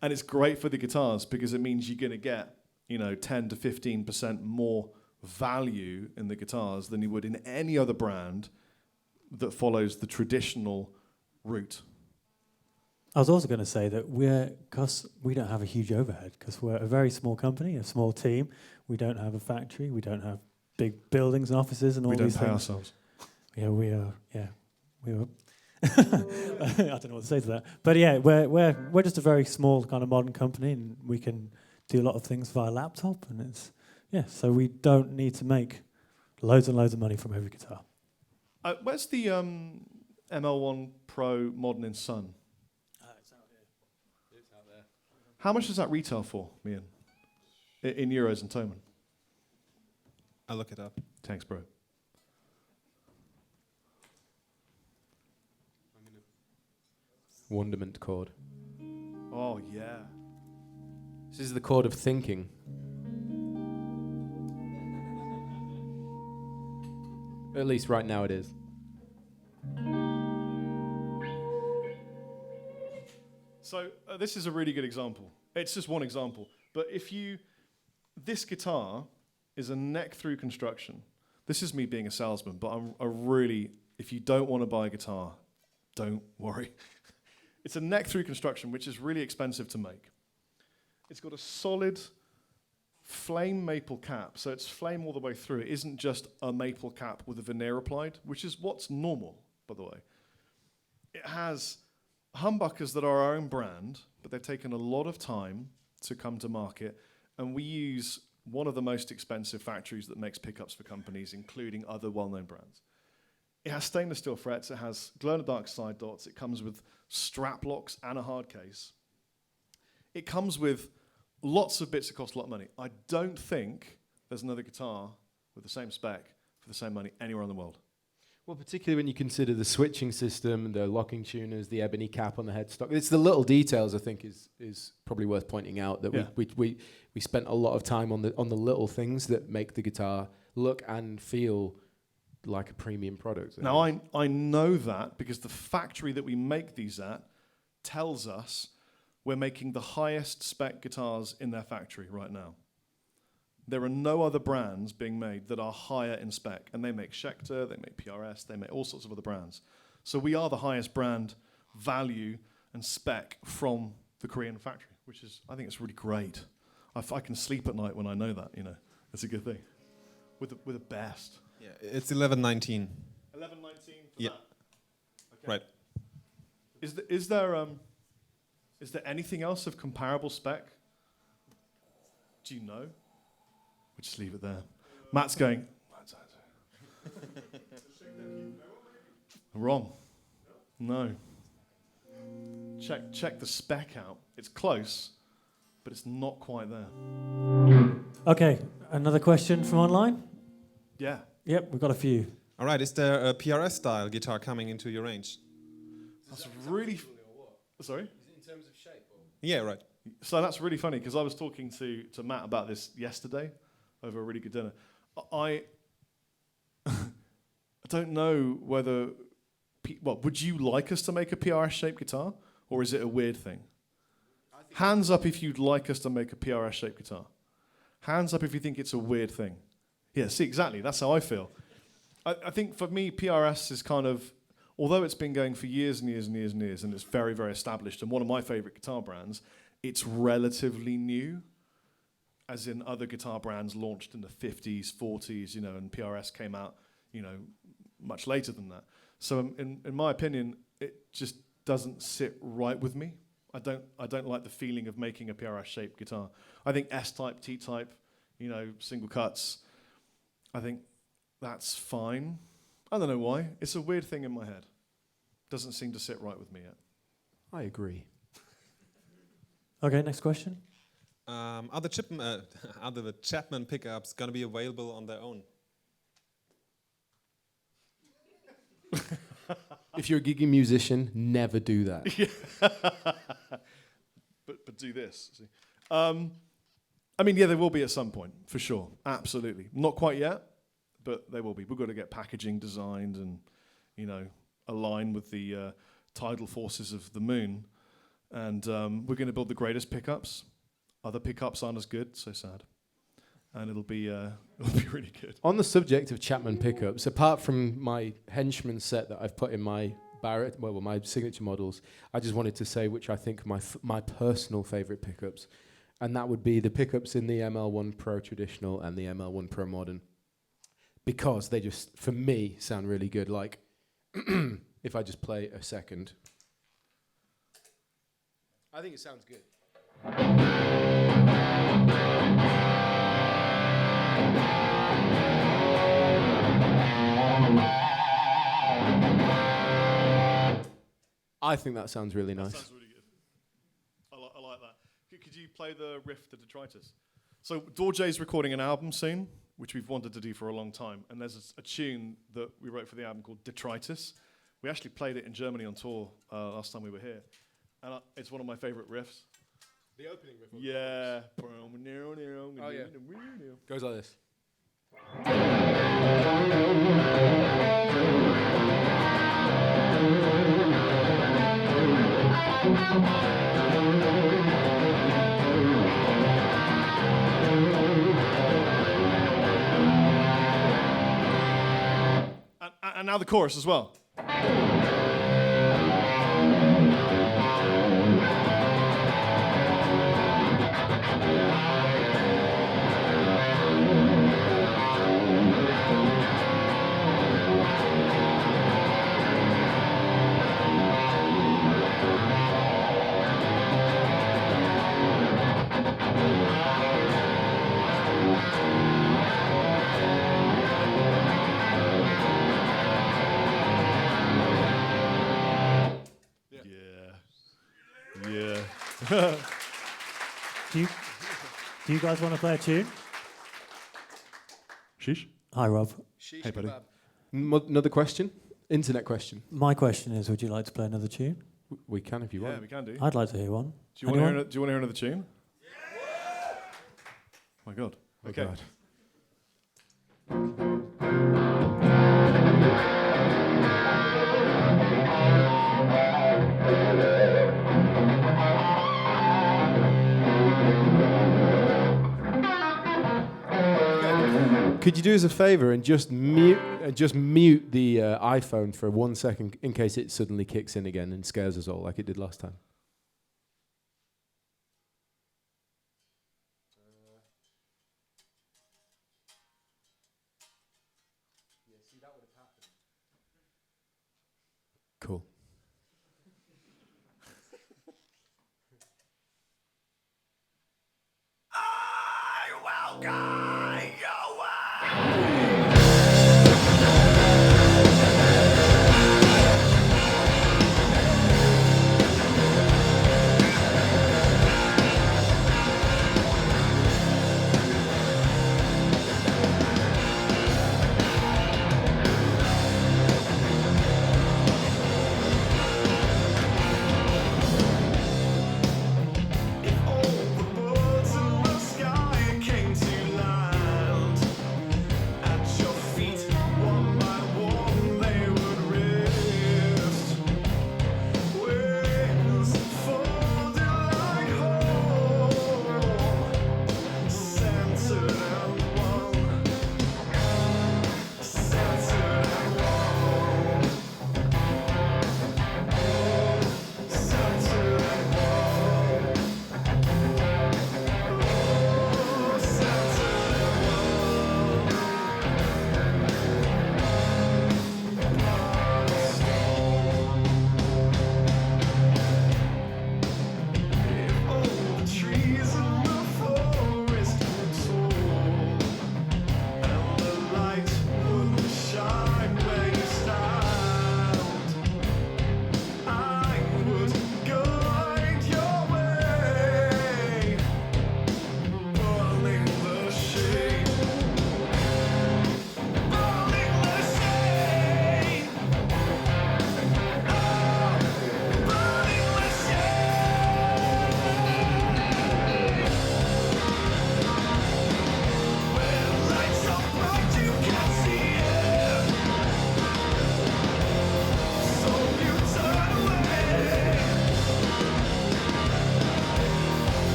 and it's great for the guitars because it means you're going to get 10 to 15% more value in the guitars than you would in any other brand that follows the traditional route. I was also going to say that because we don't have a huge overhead, because we're a very small company, a small team. We don't have a factory. We don't have big buildings and offices and all these things. We don't pay ourselves. Yeah, we are. Yeah, we are. I don't know what to say to that. But yeah, we're just a very small kind of modern company, and we can do a lot of things via laptop, and so we don't need to make loads and loads of money from every guitar. Where's the ML1 Pro Modern in Sun? It's out here. It's out there. How much does that retail for, Mian? In euros and Thomann? I'll look it up. Thanks, bro. Wonderment chord. Oh, yeah. This is the chord of thinking. At least right now it is. So this is a really good example. It's just one example. But this guitar is a neck-through construction. This is me being a salesman, but if you don't want to buy a guitar, don't worry. It's a neck-through construction, which is really expensive to make. It's got a solid flame maple cap, so it's flame all the way through. It isn't just a maple cap with a veneer applied, which is what's normal, by the way. It has humbuckers that are our own brand, but they've taken a lot of time to come to market, and we use one of the most expensive factories that makes pickups for companies, including other well-known brands. It has stainless steel frets, it has glow-in-the-dark side dots, it comes with strap locks and a hard case. It comes with lots of bits that cost a lot of money. I don't think there's another guitar with the same spec for the same money anywhere in the world. Well, particularly when you consider the switching system, the locking tuners, the ebony cap on the headstock. It's the little details I think is probably worth pointing out that we spent a lot of time on the little things that make the guitar look and feel like a premium product. Now I know that because the factory that we make these at tells us we're making the highest spec guitars in their factory right now. There are no other brands being made that are higher in spec. And they make Schecter, they make PRS, they make all sorts of other brands. So we are the highest brand value and spec from the Korean factory, which is, I think it's really great. I can sleep at night when I know that, you know. It's a good thing. With the best. Yeah, it's 1119. 1119 for yeah. that? Okay. Right. Is there anything else of comparable spec? Do you know? We'll just leave it there. Matt's going. Wrong. No. Check the spec out. It's close, but it's not quite there. Okay, another question from online? Yeah. Yep, we've got a few. All right, is there a PRS style guitar coming into your range? That's really. Sorry? In terms of shape? Yeah, right. So that's really funny because I was talking to Matt about this yesterday over a really good dinner. I don't know whether. Would you like us to make a PRS shaped guitar, or is it a weird thing? Hands up if you'd like us to make a PRS shaped guitar. Hands up if you think it's a weird thing. Yeah, see, exactly. That's how I feel. I think for me, PRS is kind of, although it's been going for years and years and years and years, and it's very, very established, and one of my favorite guitar brands, it's relatively new, as in other guitar brands launched in the 50s, 40s, you know, and PRS came out, you know, much later than that. So in my opinion, it just doesn't sit right with me. I don't like the feeling of making a PRS-shaped guitar. I think S-type, T-type, you know, single cuts, I think that's fine. I don't know why. It's a weird thing in my head. Doesn't seem to sit right with me yet. I agree. Okay, next question. Are the Chapman pickups going to be available on their own? If you're a gigging musician, never do that. but do this. See. I mean, yeah, there will be at some point, for sure. Absolutely. Not quite yet, but there will be. We've got to get packaging designed and, you know, align with the tidal forces of the moon. And we're going to build the greatest pickups. Other pickups aren't as good, so sad. And it'll be really good. On the subject of Chapman pickups, apart from my henchman set that I've put in my Barrett, my signature models, I just wanted to say which I think my personal favourite pickups, and that would be the pickups in the ML1 Pro Traditional and the ML1 Pro Modern, because they just, for me, sound really good. Like, if I just play a second, I think it sounds good. I think that sounds really nice. That sounds really good. I like that. Could you play the riff to Detritus? So Dorjay's recording an album soon which we've wanted to do for a long time. And there's a tune that we wrote for the album called Detritus. We actually played it in Germany on tour last time we were here. And it's one of my favorite riffs. The opening riff? Yeah. Oh, yeah. Goes like this. And now the chorus as well. Do you guys want to play a tune? Sheesh. Hi, Rob. Sheesh hey, buddy. Another question? Internet question. My question is, would you like to play another tune? We can if you want. Yeah, we can do. I'd like to hear one. Do you want to hear another tune? My God. Okay. God. Could you do us a favor and just mute the iPhone for 1 second in case it suddenly kicks in again and scares us all like it did last time? Cool.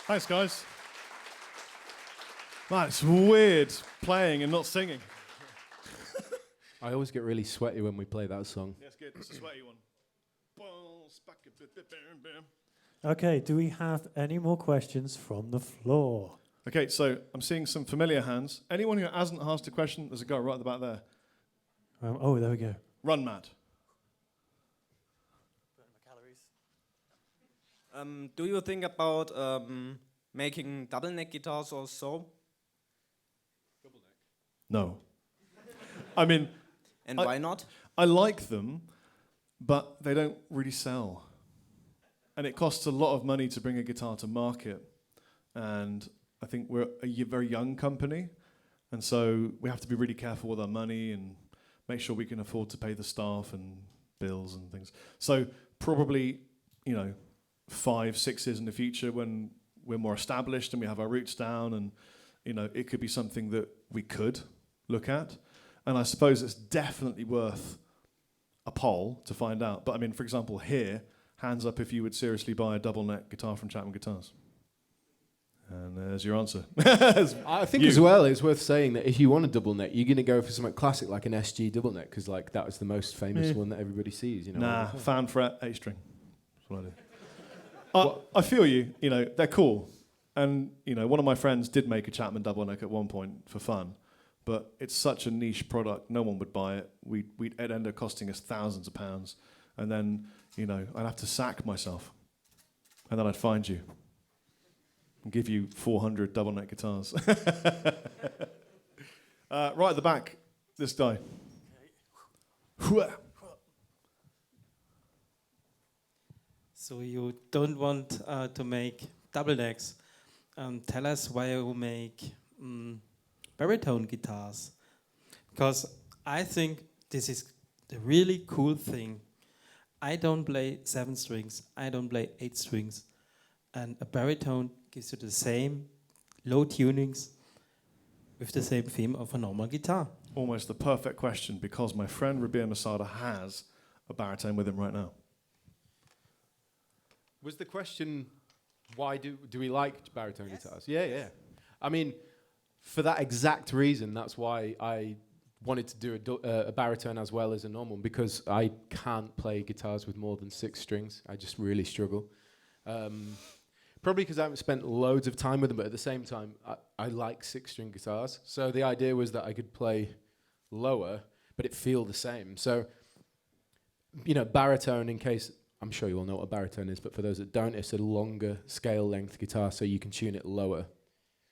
Thanks, guys. Man, it's weird playing and not singing. I always get really sweaty when we play that song. Yeah, it's good. It's a sweaty one. Okay, do we have any more questions from the floor? Okay, so I'm seeing some familiar hands. Anyone who hasn't asked a question, there's a guy right at the back there. Oh, there we go. Run, Matt. Do you think about making double neck guitars also? No. I mean... And why not? I like them, but they don't really sell. And it costs a lot of money to bring a guitar to market. And I think we're a very young company. And so we have to be really careful with our money and make sure we can afford to pay the staff and bills and things. So probably, 5-6 years in the future when we're more established and we have our roots down and, it could be something that we could look at. And I suppose it's definitely worth a poll to find out. But I mean, for example, here, hands up if you would seriously buy a double neck guitar from Chapman Guitars. And there's your answer. I think as well, it's worth saying that if you want a double neck, you're going to go for something classic like an SG double neck, because like that was the most famous one that everybody sees. Nah, fan fret, 8-string. That's what I do. I feel you. They're cool. And, one of my friends did make a Chapman double neck at one point for fun. But it's such a niche product, no one would buy it. It'd end up costing us thousands of pounds. And then, I'd have to sack myself. And then I'd find you. And give you 400 double neck guitars. Right at the back, this guy. So you don't want to make double necks. Tell us why you make baritone guitars. Because I think this is the really cool thing. I don't play 7 strings, I don't play 8 strings. And a baritone gives you the same low tunings with the same theme of a normal guitar. Almost the perfect question, because my friend Rabea Massaad has a baritone with him right now. Was the question, why do we like baritone guitars? Yeah. I mean, for that exact reason, that's why I wanted to do a baritone as well as a normal, because I can't play guitars with more than 6 strings. I just really struggle. Probably because I haven't spent loads of time with them, but at the same time, I like 6-string guitars. So the idea was that I could play lower, but it feel the same. So, baritone, in case, I'm sure you all know what a baritone is, but for those that don't, it's a longer scale length guitar, so you can tune it lower.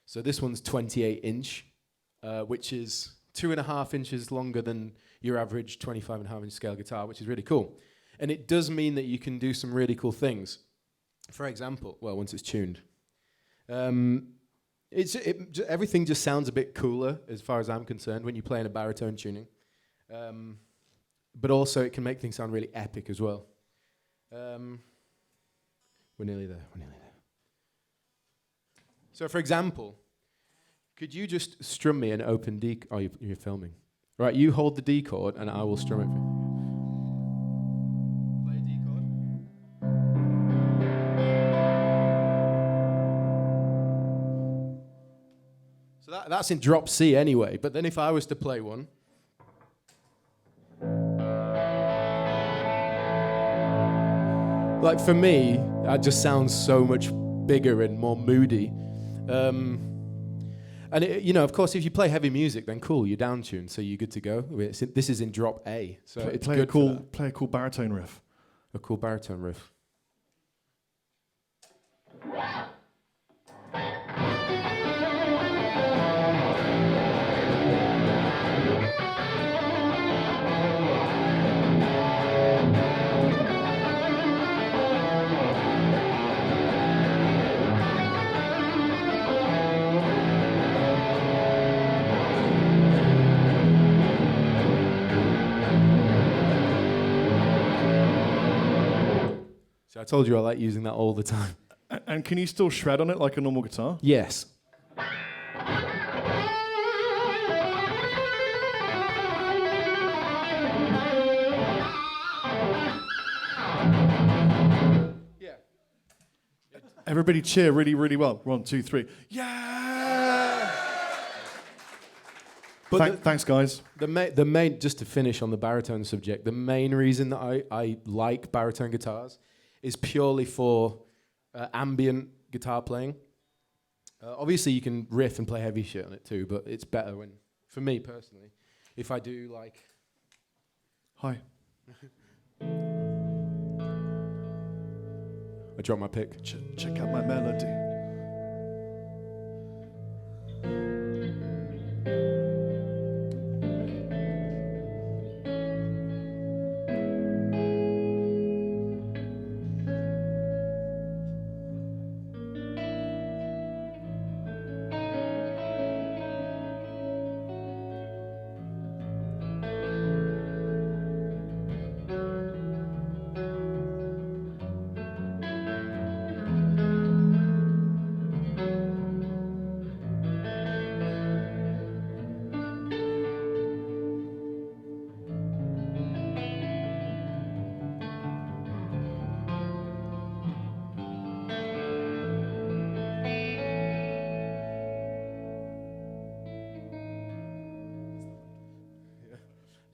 So this one's 28-inch, which is 2.5 inches longer than your average 25.5-inch scale guitar, which is really cool. And it does mean that you can do some really cool things. For example, well, once it's tuned, everything just sounds a bit cooler, as far as I'm concerned, when you play in a baritone tuning. But also, it can make things sound really epic as well. We're nearly there. So, for example, could you just strum me an open D? Oh, you're filming. Right, you hold the D chord, and I will strum it for you. Play a D chord. So that's in drop C anyway. But then if I was to play one. Like for me, that just sounds so much bigger and more moody. And of course, if you play heavy music, then cool, you're down tuned, so you're good to go. This is in drop A, so it's good. Play a cool baritone riff. A cool baritone riff. So I told you I like using that all the time. And can you still shred on it like a normal guitar? Yes. Everybody cheer really, really well. 1, 2, 3. Yeah! But Thanks, guys. The main, just to finish on the baritone subject, the main reason that I like baritone guitars is purely for ambient guitar playing. Obviously, you can riff and play heavy shit on it too, but it's better when, for me personally, if I do like... Hi. I dropped my pick. Check out my melody.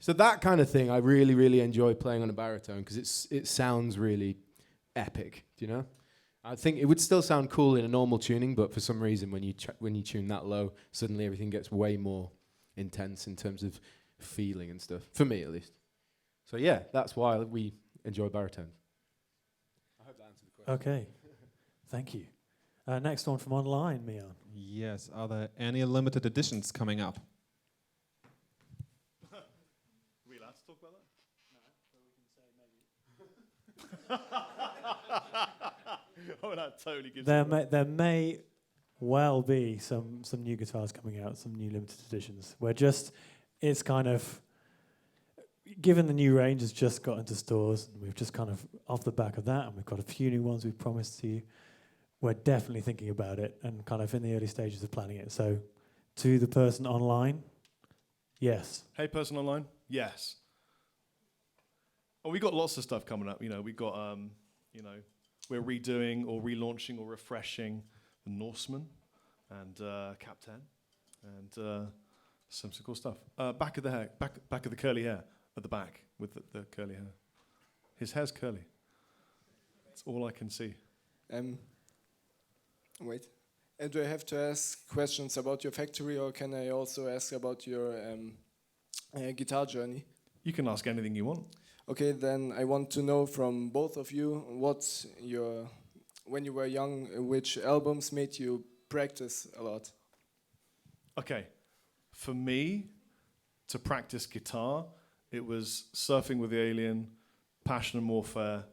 So that kind of thing, I really, really enjoy playing on a baritone because it sounds really epic. Do you know? I think it would still sound cool in a normal tuning, but for some reason, when you tune that low, suddenly everything gets way more intense in terms of feeling and stuff. For me, at least. So yeah, that's why we enjoy baritones. I hope that answered the question. Okay, thank you. Next one from online, Mian. Yes. Are there any limited editions coming up? Oh, that totally gives There may well be some new guitars coming out, some new limited editions. It's kind of, given the new range has just got into stores, and we've just kind of off the back of that, and we've got a few new ones we've promised to you. We're definitely thinking about it and kind of in the early stages of planning it. So, to the person online, yes. Hey, person online, yes. Oh, we got lots of stuff coming up. We got we're redoing or relaunching or refreshing the Norseman and Captain and some cool stuff. Back of the hair, back of the curly hair at the back with the curly hair. His hair's curly. That's all I can see. Wait. Do I have to ask questions about your factory, or can I also ask about your guitar journey? You can ask anything you want. Okay, then I want to know from both of you when you were young, which albums made you practice a lot? Okay, for me, to practice guitar, it was Surfing with the Alien, Passion and Warfare,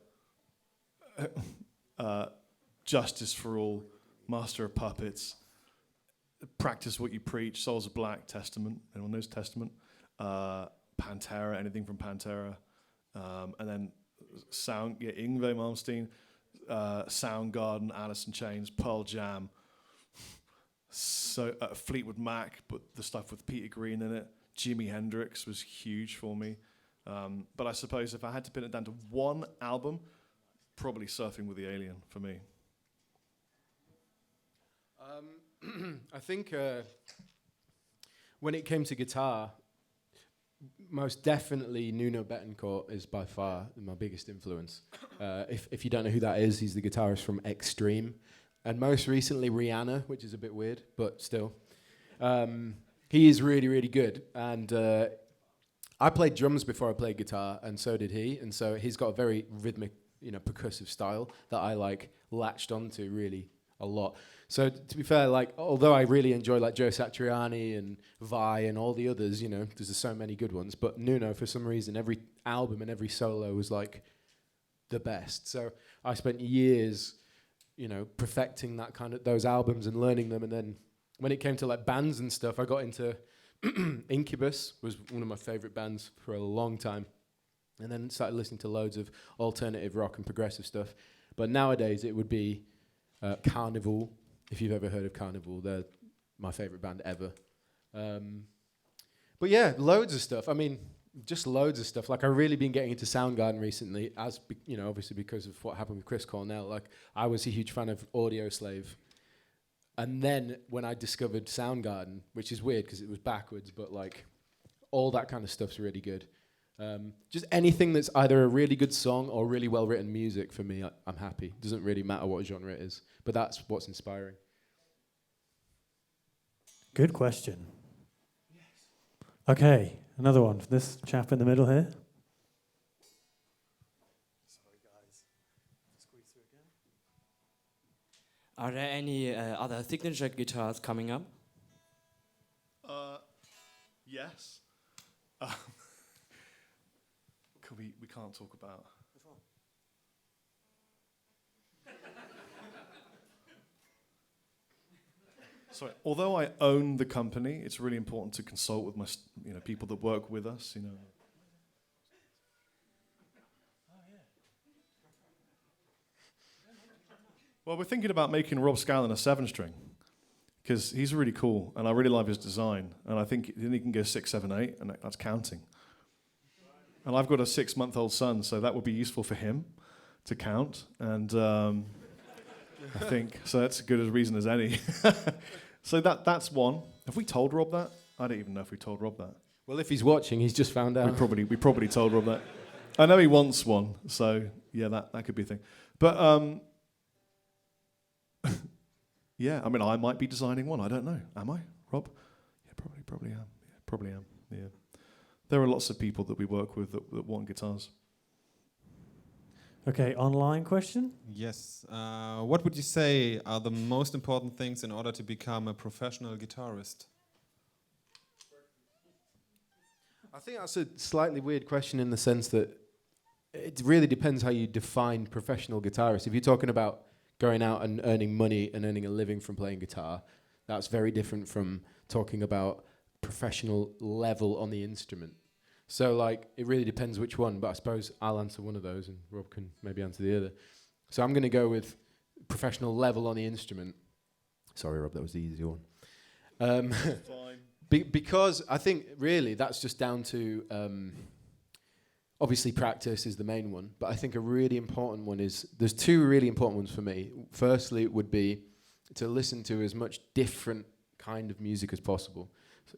Justice for All, Master of Puppets, Practice What You Preach, Souls of Black, Testament, anyone knows Testament, Pantera, anything from Pantera, and then Yngwie Malmsteen, Soundgarden, Alice in Chains, Pearl Jam, so Fleetwood Mac, but the stuff with Peter Green in it. Jimi Hendrix was huge for me. But I suppose if I had to pin it down to one album, probably Surfing with the Alien for me. I think when it came to guitar, most definitely Nuno Bettencourt is by far my biggest influence. If you don't know who that is, he's the guitarist from Extreme. And most recently Rihanna, which is a bit weird, but still. He is really, really good. And I played drums before I played guitar, and so did he. And so he's got a very rhythmic, percussive style that I latched onto really a lot. So to be fair, although I really enjoy Joe Satriani and Vi and all the others, there's so many good ones. But Nuno, for some reason, every album and every solo was the best. So I spent years, perfecting those albums and learning them. And then when it came to bands and stuff, I got into Incubus, was one of my favorite bands for a long time. And then started listening to loads of alternative rock and progressive stuff. But nowadays it would be Carnival. If you've ever heard of Carnival, they're my favorite band ever. But yeah, loads of stuff. I mean, just loads of stuff. Like I've really been getting into Soundgarden recently, obviously because of what happened with Chris Cornell. Like I was a huge fan of Audio Slave, and then when I discovered Soundgarden, which is weird because it was backwards, but like all that kind of stuff's really good. Just anything that's either a really good song or really well written music for me, I'm happy. Doesn't really matter what genre it is, but that's what's inspiring. Good question. Okay, another one. This chap in the middle here. Sorry, guys. Squeeze through again. Are there any other signature guitars coming up? Yes. We can't talk about. Sorry. Although I own the company, it's really important to consult with my, people that work with us. Well, we're thinking about making Rob Scallon a 7-string because he's really cool, and I really love his design. And I think then he can go 6, 7, 8, and that's counting. And I've got a 6-month-old son, so that would be useful for him to count. And I think so. That's as good a reason as any. So that's one. Have we told Rob that? I don't even know if we told Rob that. Well, if he's watching, he's just found out. We probably told Rob that. I know he wants one, so yeah, that could be a thing. But yeah, I mean, I might be designing one. I don't know. Am I, Rob? Yeah, probably am. Yeah, probably am. Yeah. There are lots of people that we work with that want guitars. Okay, online question? Yes. What would you say are the most important things in order to become a professional guitarist? I think that's a slightly weird question in the sense that it really depends how you define professional guitarist. If you're talking about going out and earning money and earning a living from playing guitar, that's very different from talking about professional level on the instrument. So, like, it really depends which one, but I suppose I'll answer one of those and Rob can maybe answer the other. So I'm going to go with professional level on the instrument. Sorry, Rob, that was the easy one. Fine. Because I think, really, that's just down to, obviously, practice is the main one, but I think a really important one is, there's two really important ones for me. Firstly, it would be to listen to as much different kind of music as possible.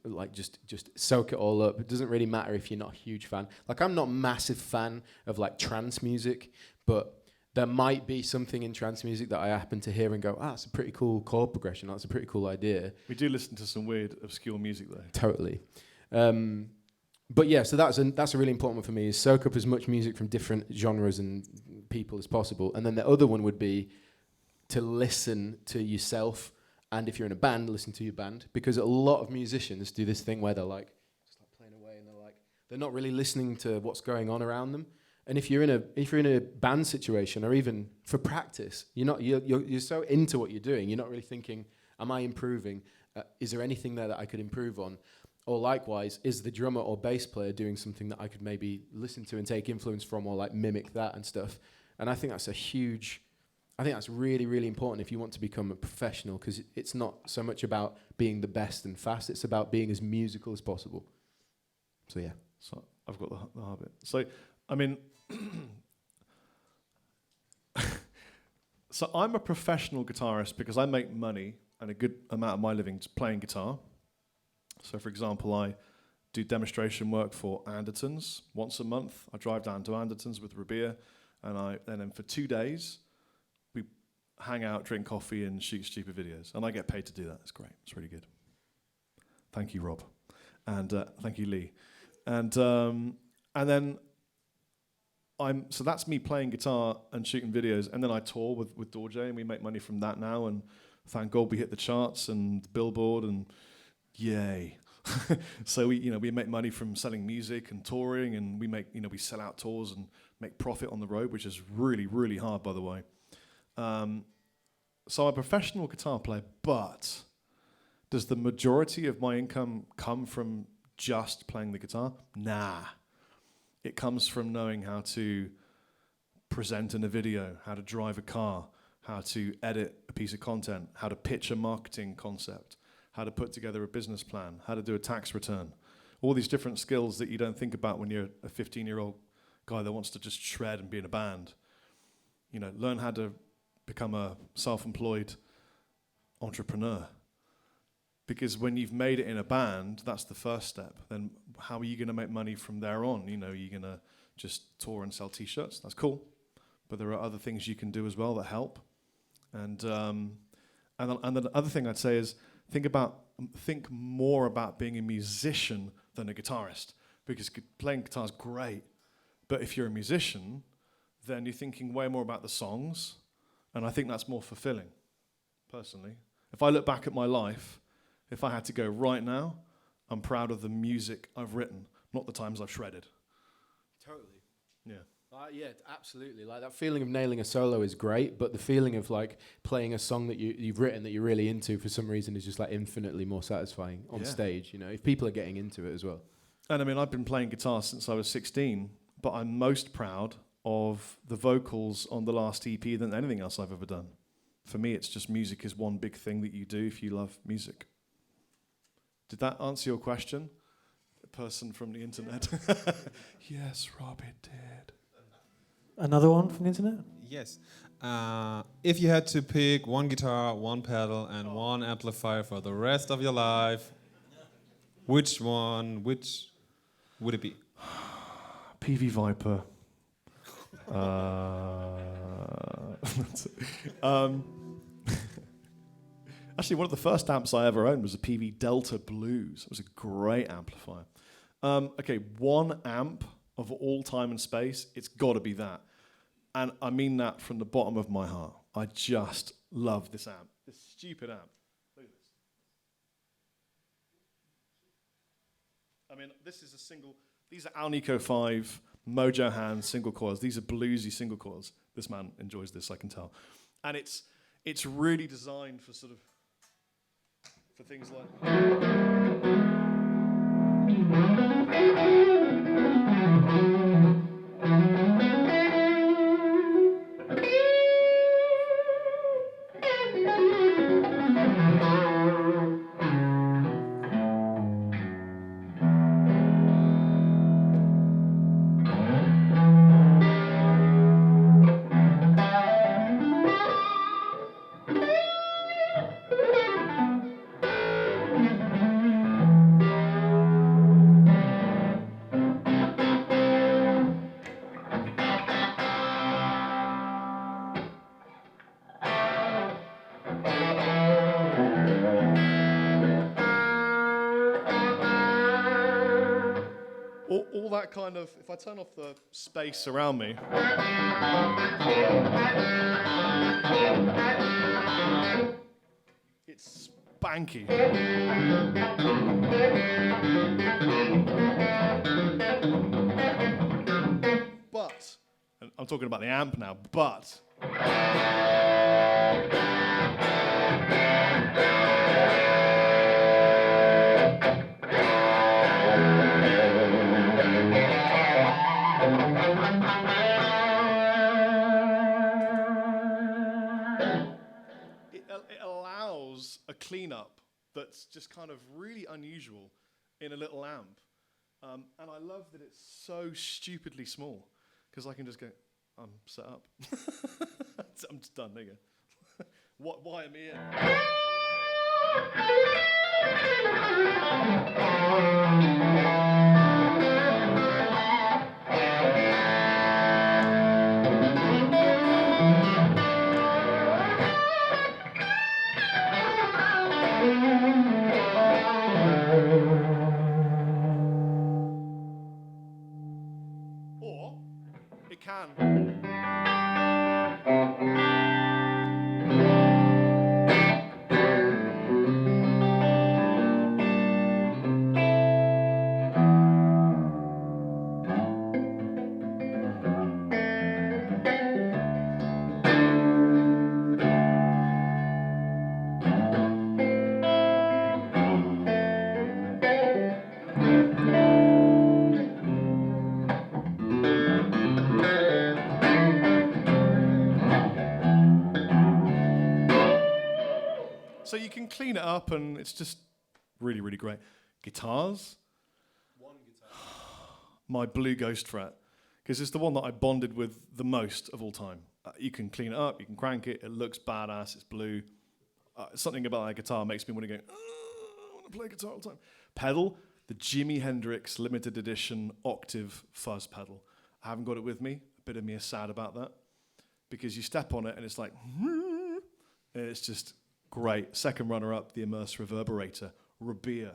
Like just soak it all up. It doesn't really matter if you're not a huge fan. Like I'm not a massive fan of like trance music, but there might be something in trance music that I happen to hear and go, that's a pretty cool chord progression. That's a pretty cool idea. We do listen to some weird, obscure music though. Totally. But yeah, so that's a really important one for me, is soak up as much music from different genres and people as possible. And then the other one would be to listen to yourself. And if you're in a band, listen to your band, because a lot of musicians do this thing where they're like just like playing away, and they're not really listening to what's going on around them. And if you're in a band situation, or even for practice, you're so into what you're doing, you're not really thinking, am I improving? Is there anything there that I could improve on? Or likewise, is the drummer or bass player doing something that I could maybe listen to and take influence from, or like mimic that and stuff? And I think that's really, really important if you want to become a professional, because it's not so much about being the best and fast, it's about being as musical as possible. So yeah. So I've got the habit. So, I mean, so I'm a professional guitarist because I make money and a good amount of my living playing guitar. So for example, I do demonstration work for Andertons once a month. I drive down to Andertons with Rabea, and then for 2 days, hang out, drink coffee, and shoot stupid videos. And I get paid to do that. It's great. It's really good. Thank you, Rob. And thank you, Lee. And then so that's me playing guitar and shooting videos. And then I tour with Dorje, and we make money from that now. And thank God we hit the charts and Billboard, and yay. So we make money from selling music and touring, and we sell out tours and make profit on the road, which is really, really hard, by the way. So I'm a professional guitar player, but does the majority of my income come from just playing the guitar? Nah. It comes from knowing how to present in a video, how to drive a car, how to edit a piece of content, how to pitch a marketing concept, how to put together a business plan, how to do a tax return. all these different skills that you don't think about when you're a 15-year-old guy that wants to just shred and be in a band. You know, learn how to become a self-employed entrepreneur. Because when you've made it in a band, that's the first step. Then how are you going to make money from there on? You know, you're going to just tour and sell T-shirts. That's cool. But there are other things you can do as well that help. And the other thing I'd say is think more about being a musician than a guitarist. Because playing guitar is great. But if you're a musician, then you're thinking way more about the songs. And I think that's more fulfilling, personally. If I look back at my life, if I had to go right now, I'm proud of the music I've written, not the times I've shredded. Totally. Yeah. Yeah, absolutely. Like that feeling of nailing a solo is great, but the feeling of like playing a song that you've written that you're really into for some reason is just like infinitely more satisfying on stage, you know, if people are getting into it as well. And I mean, I've been playing guitar since I was 16, but I'm most proud of the vocals on the last EP than anything else I've ever done. For me, it's just music is one big thing that you do if you love music. Did that answer your question? The person from the internet. Yes, Rob, it did. Another one from the internet? Yes. If you had to pick one guitar, one pedal, and one amplifier for the rest of your life, which would it be? PV Viper. Actually, one of the first amps I ever owned was a PV Delta Blues. It was a great amplifier. Okay, one amp of all time and space, it's got to be that. And I mean that from the bottom of my heart. I just love this amp, this stupid amp. Look at this. I mean, this is a single, these are Alnico 5 Mojo Hand single coils. These are bluesy single coils. This man enjoys this, I can tell. And it's really designed for sort of, for things like... all that kind of, if I turn off the space around me, it's spanky. But, and I'm talking about the amp now, but it allows a cleanup that's just kind of really unusual in a little amp. And I love that it's so stupidly small, because I can just go, I'm set up. I'm just done, there you go. Why am I here? Or it can. So you can clean it up, and it's just really, really great. Guitars, my blue Ghost Fret, because it's the one that I bonded with the most of all time. You can clean it up, you can crank it, it looks badass, it's blue. Something about that guitar makes me want to go, I want to play guitar all the time. Pedal, the Jimi Hendrix limited edition octave fuzz pedal. I haven't got it with me. A bit of me is sad about that, because you step on it and it's like, and it's just great. Second runner-up, the Immerse Reverberator, Rabea.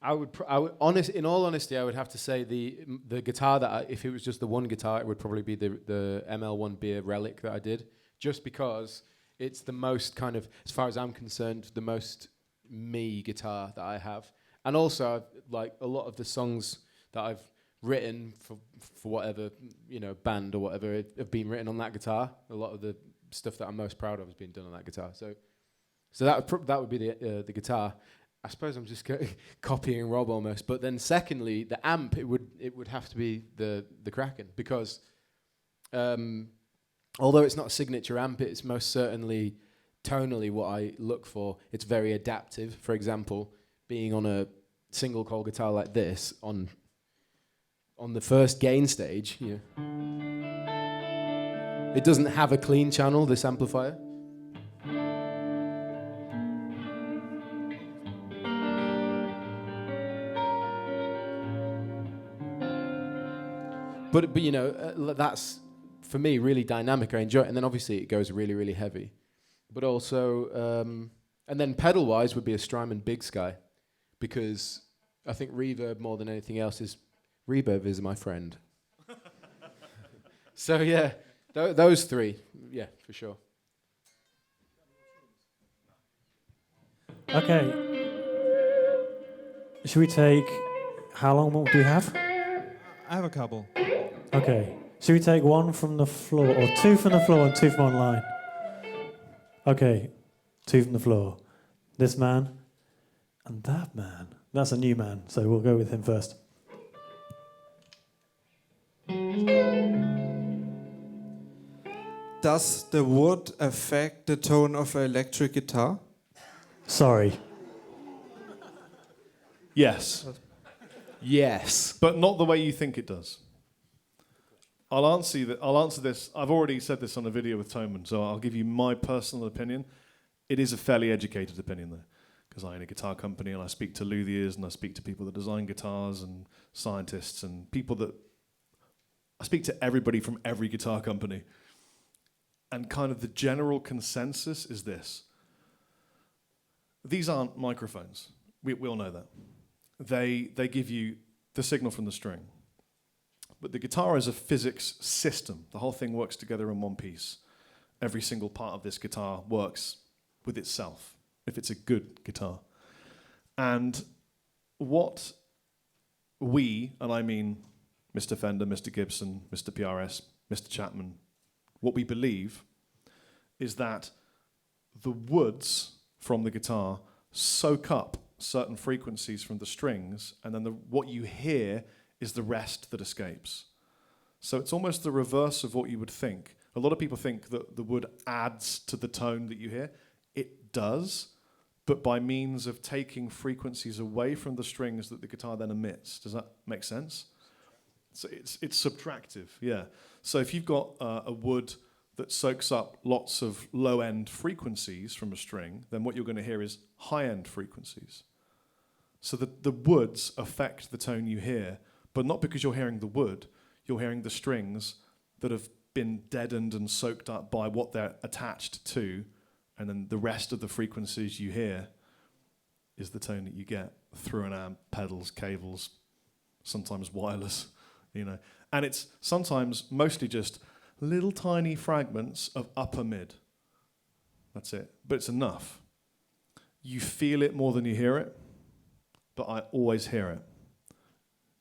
In all honesty, I would have to say the guitar that if it was just the one guitar, it would probably be the ML1 Beer Relic that I did, just because it's the most kind of, as far as I'm concerned, the most me guitar that I have. And also, like a lot of the songs that I've written for whatever, band or whatever, have been written on that guitar. A lot of the stuff that I'm most proud of has been done on that guitar. So that would be the guitar. I suppose I'm just copying Rob almost. But then secondly, the amp, it would have to be the Kraken, because although it's not a signature amp, it's most certainly tonally what I look for. It's very adaptive. For example, being on a single coil guitar like this on the first gain stage, it doesn't have a clean channel, this amplifier. But that's, for me, really dynamic. I enjoy it. And then obviously it goes really, really heavy. But also, and then pedal-wise would be a Strymon Big Sky, because I think reverb more than anything else reverb is my friend. So yeah, those three, yeah, for sure. Okay. Should we take, how long more do we have? I have a couple. Okay. Should we take one from the floor, or two from the floor and two from online? Okay. Two from the floor. This man and that man. That's a new man, so we'll go with him first. Does the wood affect the tone of an electric guitar? Sorry. Yes. Yes. But not the way you think it does. I'll answer this. I've already said this on a video with Thomann, so I'll give you my personal opinion. It is a fairly educated opinion, though, because I own a guitar company and I speak to luthiers and I speak to people that design guitars and scientists and people that... I speak to everybody from every guitar company. And kind of the general consensus is this. These aren't microphones. We all know that. They give you the signal from the string. But the guitar is a physics system. The whole thing works together in one piece. Every single part of this guitar works with itself, if it's a good guitar. And what we, and I mean Mr. Fender, Mr. Gibson, Mr. PRS, Mr. Chapman, what we believe is that the woods from the guitar soak up certain frequencies from the strings, and then what you hear is the rest that escapes. So it's almost the reverse of what you would think. A lot of people think that the wood adds to the tone that you hear. It does, but by means of taking frequencies away from the strings that the guitar then emits. Does that make sense? So it's subtractive, yeah. So if you've got a wood that soaks up lots of low-end frequencies from a string, then what you're going to hear is high-end frequencies. So the woods affect the tone you hear, but not because you're hearing the wood, you're hearing the strings that have been deadened and soaked up by what they're attached to, and then the rest of the frequencies you hear is the tone that you get through an amp, pedals, cables, sometimes wireless, And it's sometimes mostly just little tiny fragments of upper mid. That's it. But it's enough. You feel it more than you hear it, but I always hear it.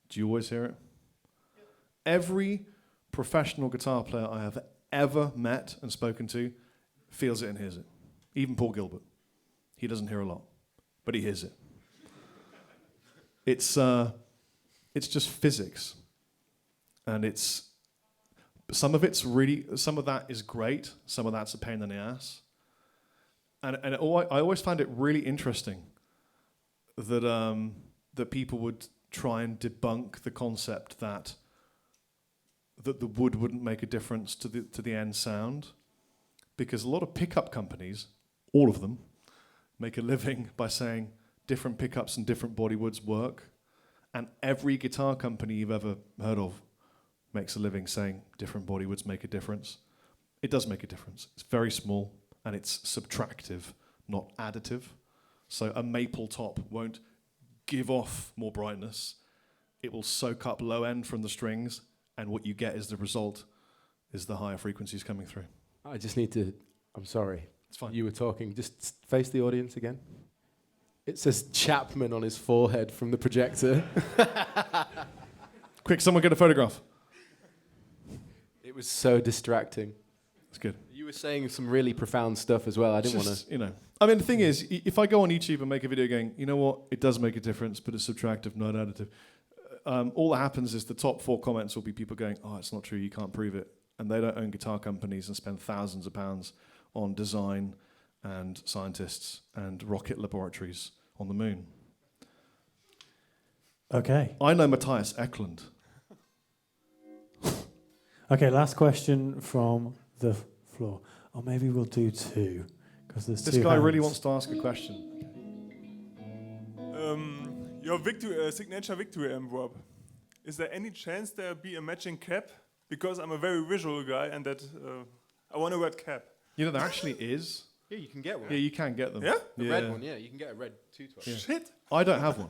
Do you always hear it? Every professional guitar player I have ever met and spoken to feels it and hears it. Even Paul Gilbert. He doesn't hear a lot, but he hears it. It's just physics. And some of that is great, some of that's a pain in the ass. And I always find it really interesting that that people would try and debunk the concept that the wood wouldn't make a difference to the end sound, because a lot of pickup companies, all of them, make a living by saying different pickups and different body woods work, and every guitar company you've ever heard of makes a living saying different body woods make a difference. It does make a difference. It's very small and it's subtractive, not additive. So a maple top won't give off more brightness. It will soak up low end from the strings, and what you get is the result is the higher frequencies coming through. I just need to, I'm sorry. It's fine. You were talking, just face the audience again. It says Chapman on his forehead from the projector. Quick, someone get a photograph. It was so distracting. It's good. You were saying some really profound stuff as well. I didn't want to... You know, I mean, the thing is, if I go on YouTube and make a video going, you know what, it does make a difference, but it's subtractive, not additive. All that happens is the top 4 comments will be people going, oh, it's not true, you can't prove it. And they don't own guitar companies and spend thousands of pounds on design and scientists and rocket laboratories on the moon. Okay. I know Matthias Eklund. Okay, last question from the floor. Or maybe we'll do 2, because there's 2 This guy hands. really wants to ask a question. Your signature victory amp, Rob. Is there any chance there'll be a matching cap? Because I'm a very visual guy, and that I want a red cap. You know, there actually is. Yeah, you can get one. Yeah, you can get them. Yeah? The red one, yeah. You can get a red 212. Yeah. Shit. I don't have one.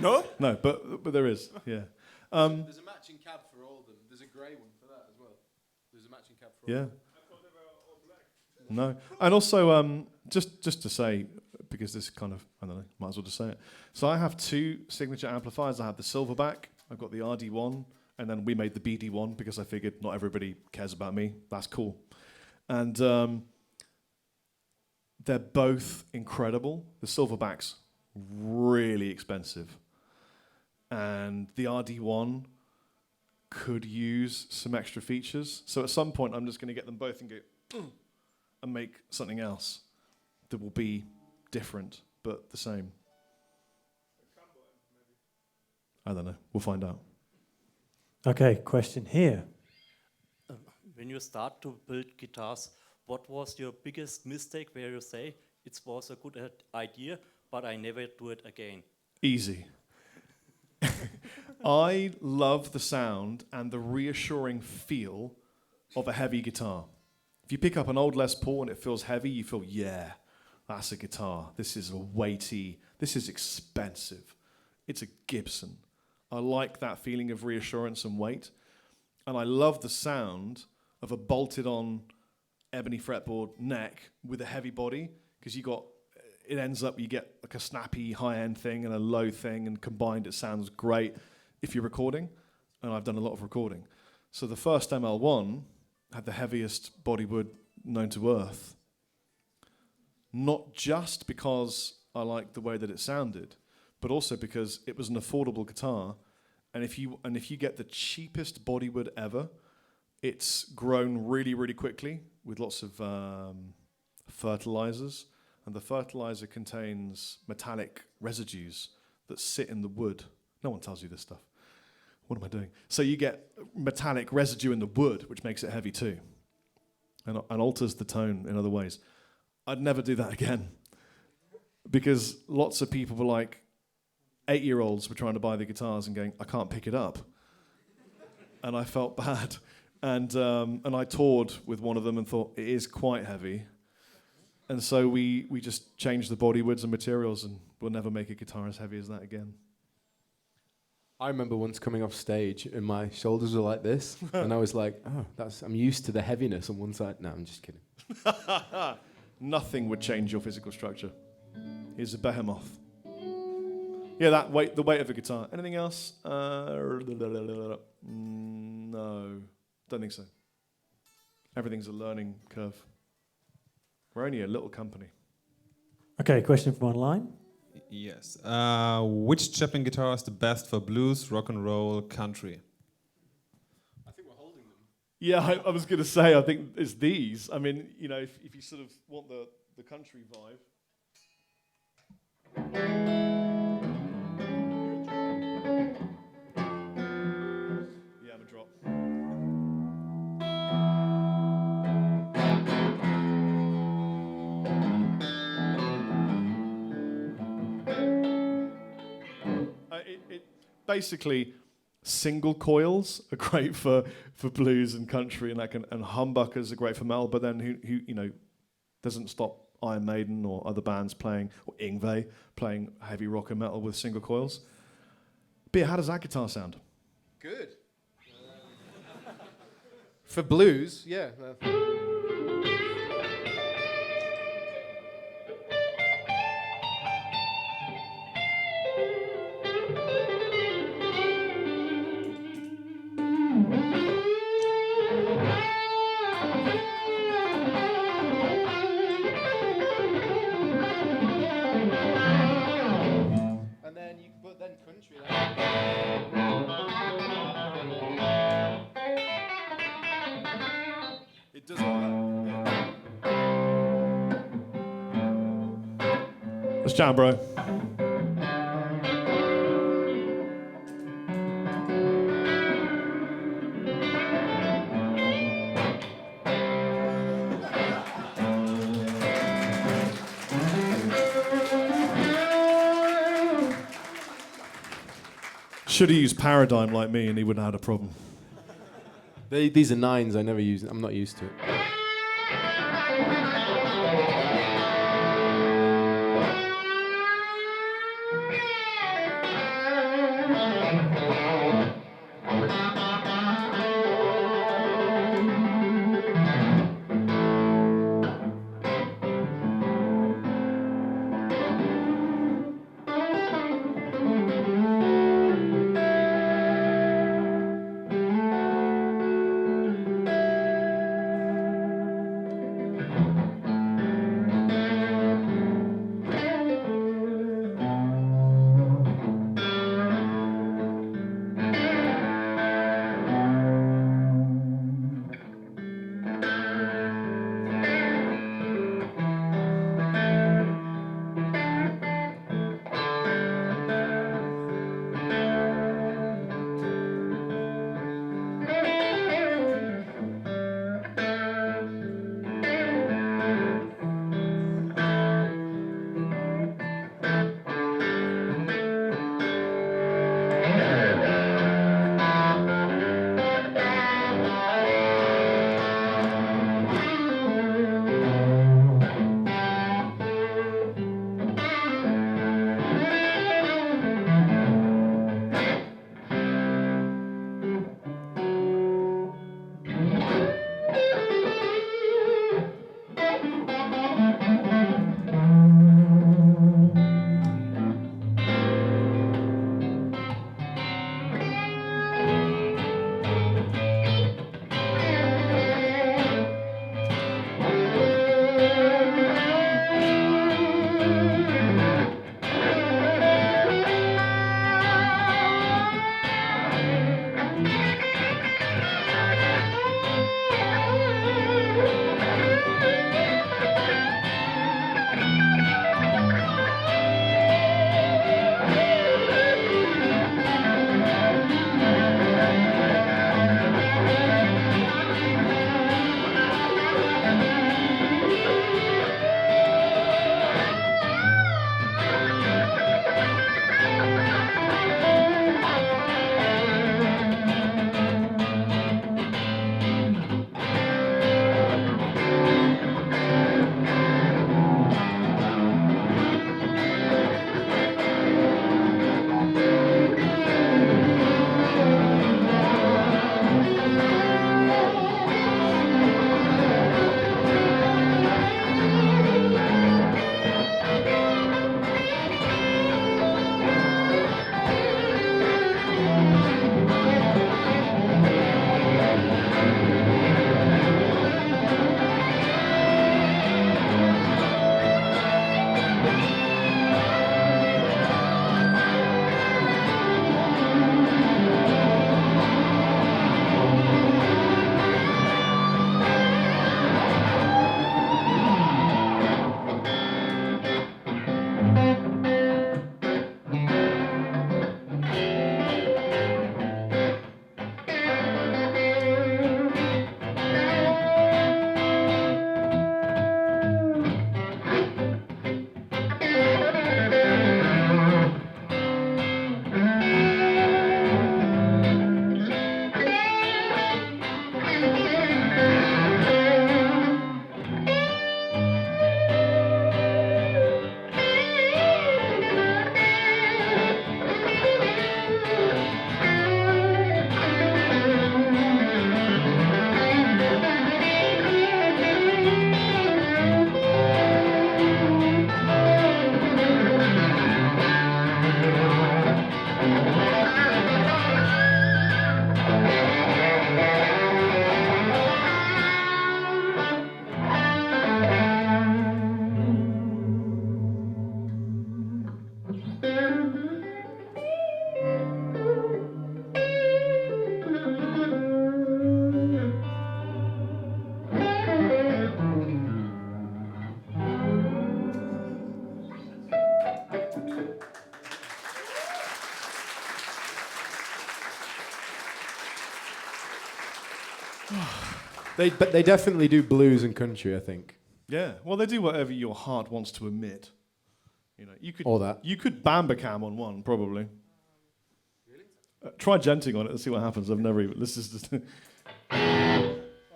No? No, but there is, yeah. There's a matching cab for all of them. There's a grey one for that as well. There's a matching cab for all of them. No. And also, just to say, because this kind of, I don't know, might as well just say it. So I have 2 signature amplifiers. I have the Silverback, I've got the RD1, and then we made the BD1 because I figured not everybody cares about me. That's cool. And they're both incredible. The Silverback's really expensive. And the RD1 could use some extra features. So at some point, I'm just going to get them both and go, and make something else that will be different, but the same. I don't know. We'll find out. Okay, question here. When you start to build guitars, what was your biggest mistake where you say it was a good idea, but I never do it again? Easy. I love the sound and the reassuring feel of a heavy guitar. If you pick up an old Les Paul and it feels heavy, you feel, yeah, that's a guitar. This is a weighty, this is expensive. It's a Gibson. I like that feeling of reassurance and weight. And I love the sound of a bolted on ebony fretboard neck with a heavy body, because it ends up, you get like a snappy high-end thing and a low thing, and combined it sounds great if you're recording. And I've done a lot of recording. So the first ML1 had the heaviest bodywood known to earth. Not just because I liked the way that it sounded, but also because it was an affordable guitar. And if you get the cheapest bodywood ever, it's grown really, really quickly with lots of fertilizers. And the fertilizer contains metallic residues that sit in the wood. No one tells you this stuff. What am I doing? So you get metallic residue in the wood, which makes it heavy too, and alters the tone in other ways. I'd never do that again, because lots of people were like, 8-year-olds were trying to buy the guitars and going, I can't pick it up. And I felt bad. And I toured with one of them and thought, it is quite heavy. And so we just changed the bodywoods and materials, and we'll never make a guitar as heavy as that again. I remember once coming off stage and my shoulders were like this, and I was like, oh, I'm used to the heaviness on one side. No, I'm just kidding. Nothing would change your physical structure. He's a behemoth. Yeah, the weight of a guitar. Anything else? No, don't think so. Everything's a learning curve. We're only a little company. Okay, question from online. Yes. Which Chapman guitar is the best for blues, rock and roll, country? I think we're holding them. Yeah, I was going to say, I think it's these. I mean, you know, if you sort of want the country vibe. basically single coils are great for blues and country, and and humbuckers are great for metal. But then who doesn't stop Iron Maiden or other bands playing, or Yngwie playing heavy rock and metal with single coils. But how does that guitar sound? Good. For blues, yeah. And then you put country. It does all that. Let's jam, bro. Should have used Paradigm like me and he wouldn't have had a problem. These are nines. I never use. I'm not used to it. They definitely do blues and country, I think. Yeah, well, they do whatever your heart wants to emit. You know, you could Or that. You could Bambacam on one, probably. Try genting on it and see what happens. I've never even. This is just. Oh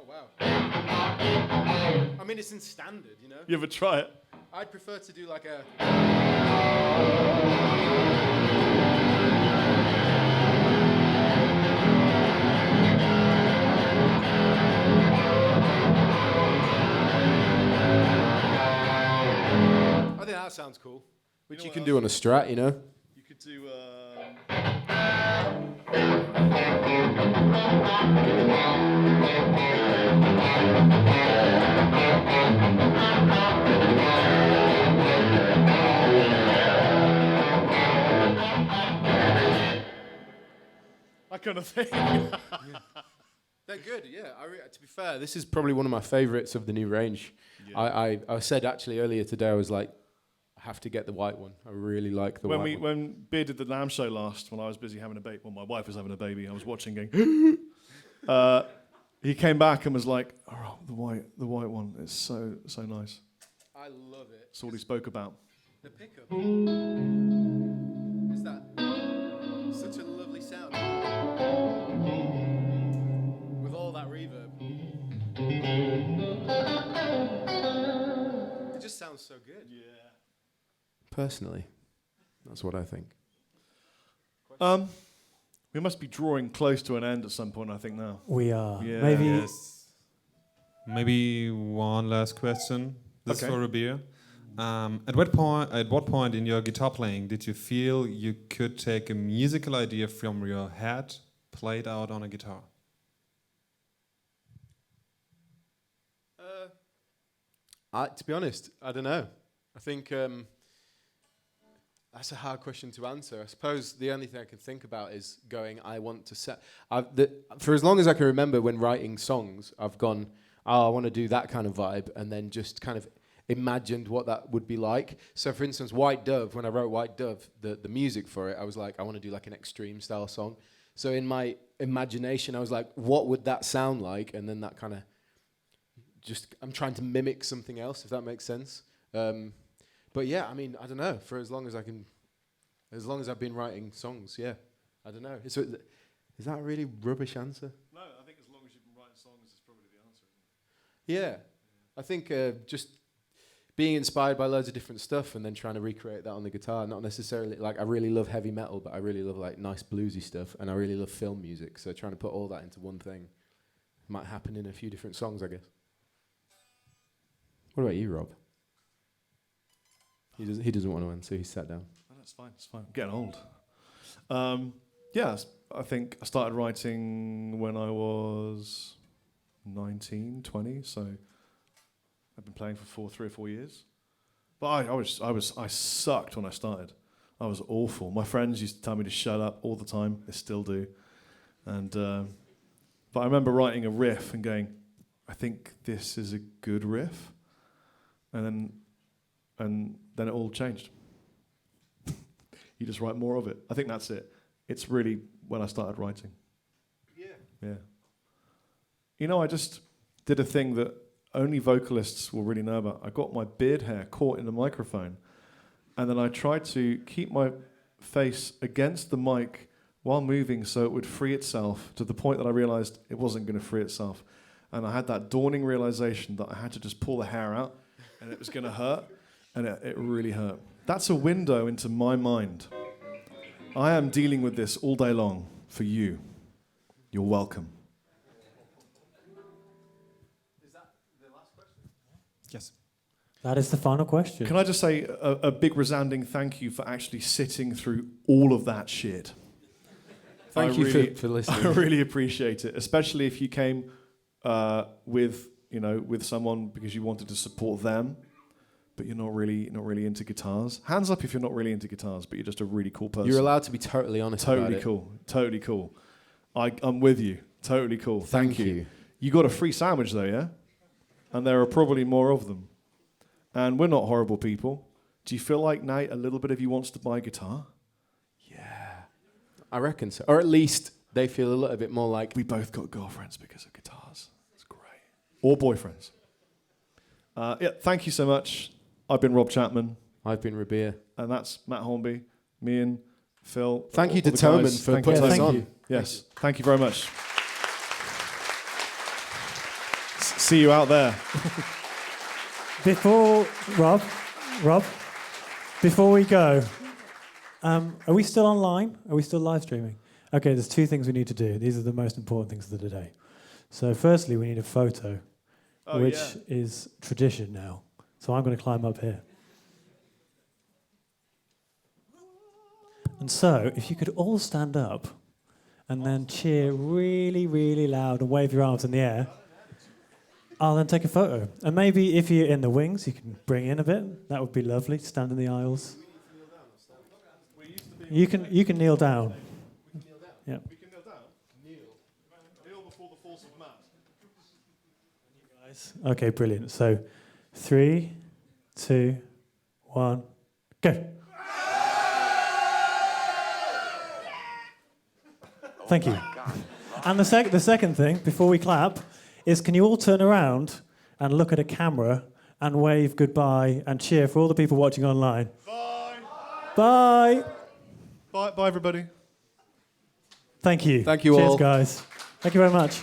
wow! I mean, it's in standard, you know. You ever try it? I'd prefer to do like a. I think that sounds cool. Which you can do on a Strat, you know. You could do. That kind of thing. They're good, yeah. To be fair, this is probably one of my favourites of the new range. Yeah. I said actually earlier today, I was like, I have to get the white one. I really like the white one. When Beer did the Lamb show last, when I was busy having a baby, well, my wife was having a baby, I was watching going, he came back and was like, oh, the white one is so nice. I love it. That's all he spoke about. The pickup. Is that such a lovely sound? With all that reverb. It just sounds so good. Yeah. Personally, that's what I think. We must be drawing close to an end at some point, I think, now. We are. Yeah. Maybe. Yes. Maybe one last question. This Okay. is for Rabea. At what point in your guitar playing did you feel you could take a musical idea from your head played out on a guitar? To be honest, I don't know. I think that's a hard question to answer. I suppose the only thing I can think about is going, I want to set... for as long as I can remember when writing songs, I've gone, oh, I want to do that kind of vibe, and then just kind of imagined what that would be like. So for instance, White Dove, when I wrote White Dove, the music for it, I was like, I want to do like an extreme style song. So in my imagination, I was like, what would that sound like? And then that kind of I'm trying to mimic something else, if that makes sense. But yeah, I mean, I don't know, for as long as I've been writing songs, yeah. I don't know. Is that a really rubbish answer? No, I think as long as you've been writing songs, it's probably the answer, isn't it? Yeah. I think just being inspired by loads of different stuff and then trying to recreate that on the guitar. Not necessarily, like, I really love heavy metal, but I really love, like, nice bluesy stuff, and I really love film music, so trying to put all that into one thing might happen in a few different songs, I guess. What about you, Rob? He doesn't want to answer, he's sat down. Oh, that's fine, it's fine. I'm getting old. I think I started writing when I was 19, 20, so I've been playing for 3 or 4 years. But I sucked when I started. I was awful. My friends used to tell me to shut up all the time. They still do. And but I remember writing a riff and going, I think this is a good riff. And then it all changed. You just write more of it. I think that's it. It's really when I started writing. Yeah. You know, I just did a thing that only vocalists will really know about. I got my beard hair caught in the microphone, and then I tried to keep my face against the mic while moving so it would free itself, to the point that I realized it wasn't going to free itself. And I had that dawning realization that I had to just pull the hair out, and it was going to hurt, and it really hurt. That's a window into my mind. I am dealing with this all day long for you. You're welcome. Is that the last question? Yes. That is the final question. Can I just say a big resounding thank you for actually sitting through all of that shit. Thank you for listening. I really appreciate it, especially if you came with someone because you wanted to support them, but you're not really into guitars. Hands up if you're not really into guitars, but you're just a really cool person. You're allowed to be totally honest about it. Totally cool. I'm with you. Totally cool. Thank you. You got a free sandwich though, yeah? And there are probably more of them. And we're not horrible people. Do you feel like, Nate, a little bit of you wants to buy a guitar? I reckon so. Or at least they feel a little bit more like... We both got girlfriends because of guitars. It's great. Or boyfriends. Yeah, thank you so much. I've been Rob Chapman. I've been Rabea. And that's Matt Hornby, me and Phil. Thank you all to the Thomann guys. for Thank putting you. us on. Yes, thank you very much. See you out there. Before, Rob, before we go, are we still online? Are we still live streaming? Okay, there's two things we need to do. These are the most important things of the day. So firstly, we need a photo, which is tradition now. So I'm going to climb up here. And so, if you could all stand up and then cheer really, really loud and wave your arms in the air, I'll then take a photo. And maybe if you're in the wings, you can bring in a bit. That would be lovely. Stand in the aisles. You can kneel down. Yeah. We can kneel down. Kneel before the force of Matt. Okay, brilliant. So, 3, 2, 1, go. Thank you. And the second thing, before we clap, is can you all turn around and look at a camera and wave goodbye and cheer for all the people watching online? Bye. Bye. Bye, everybody. Thank you. Thank you Cheers, all. guys. Thank you very much.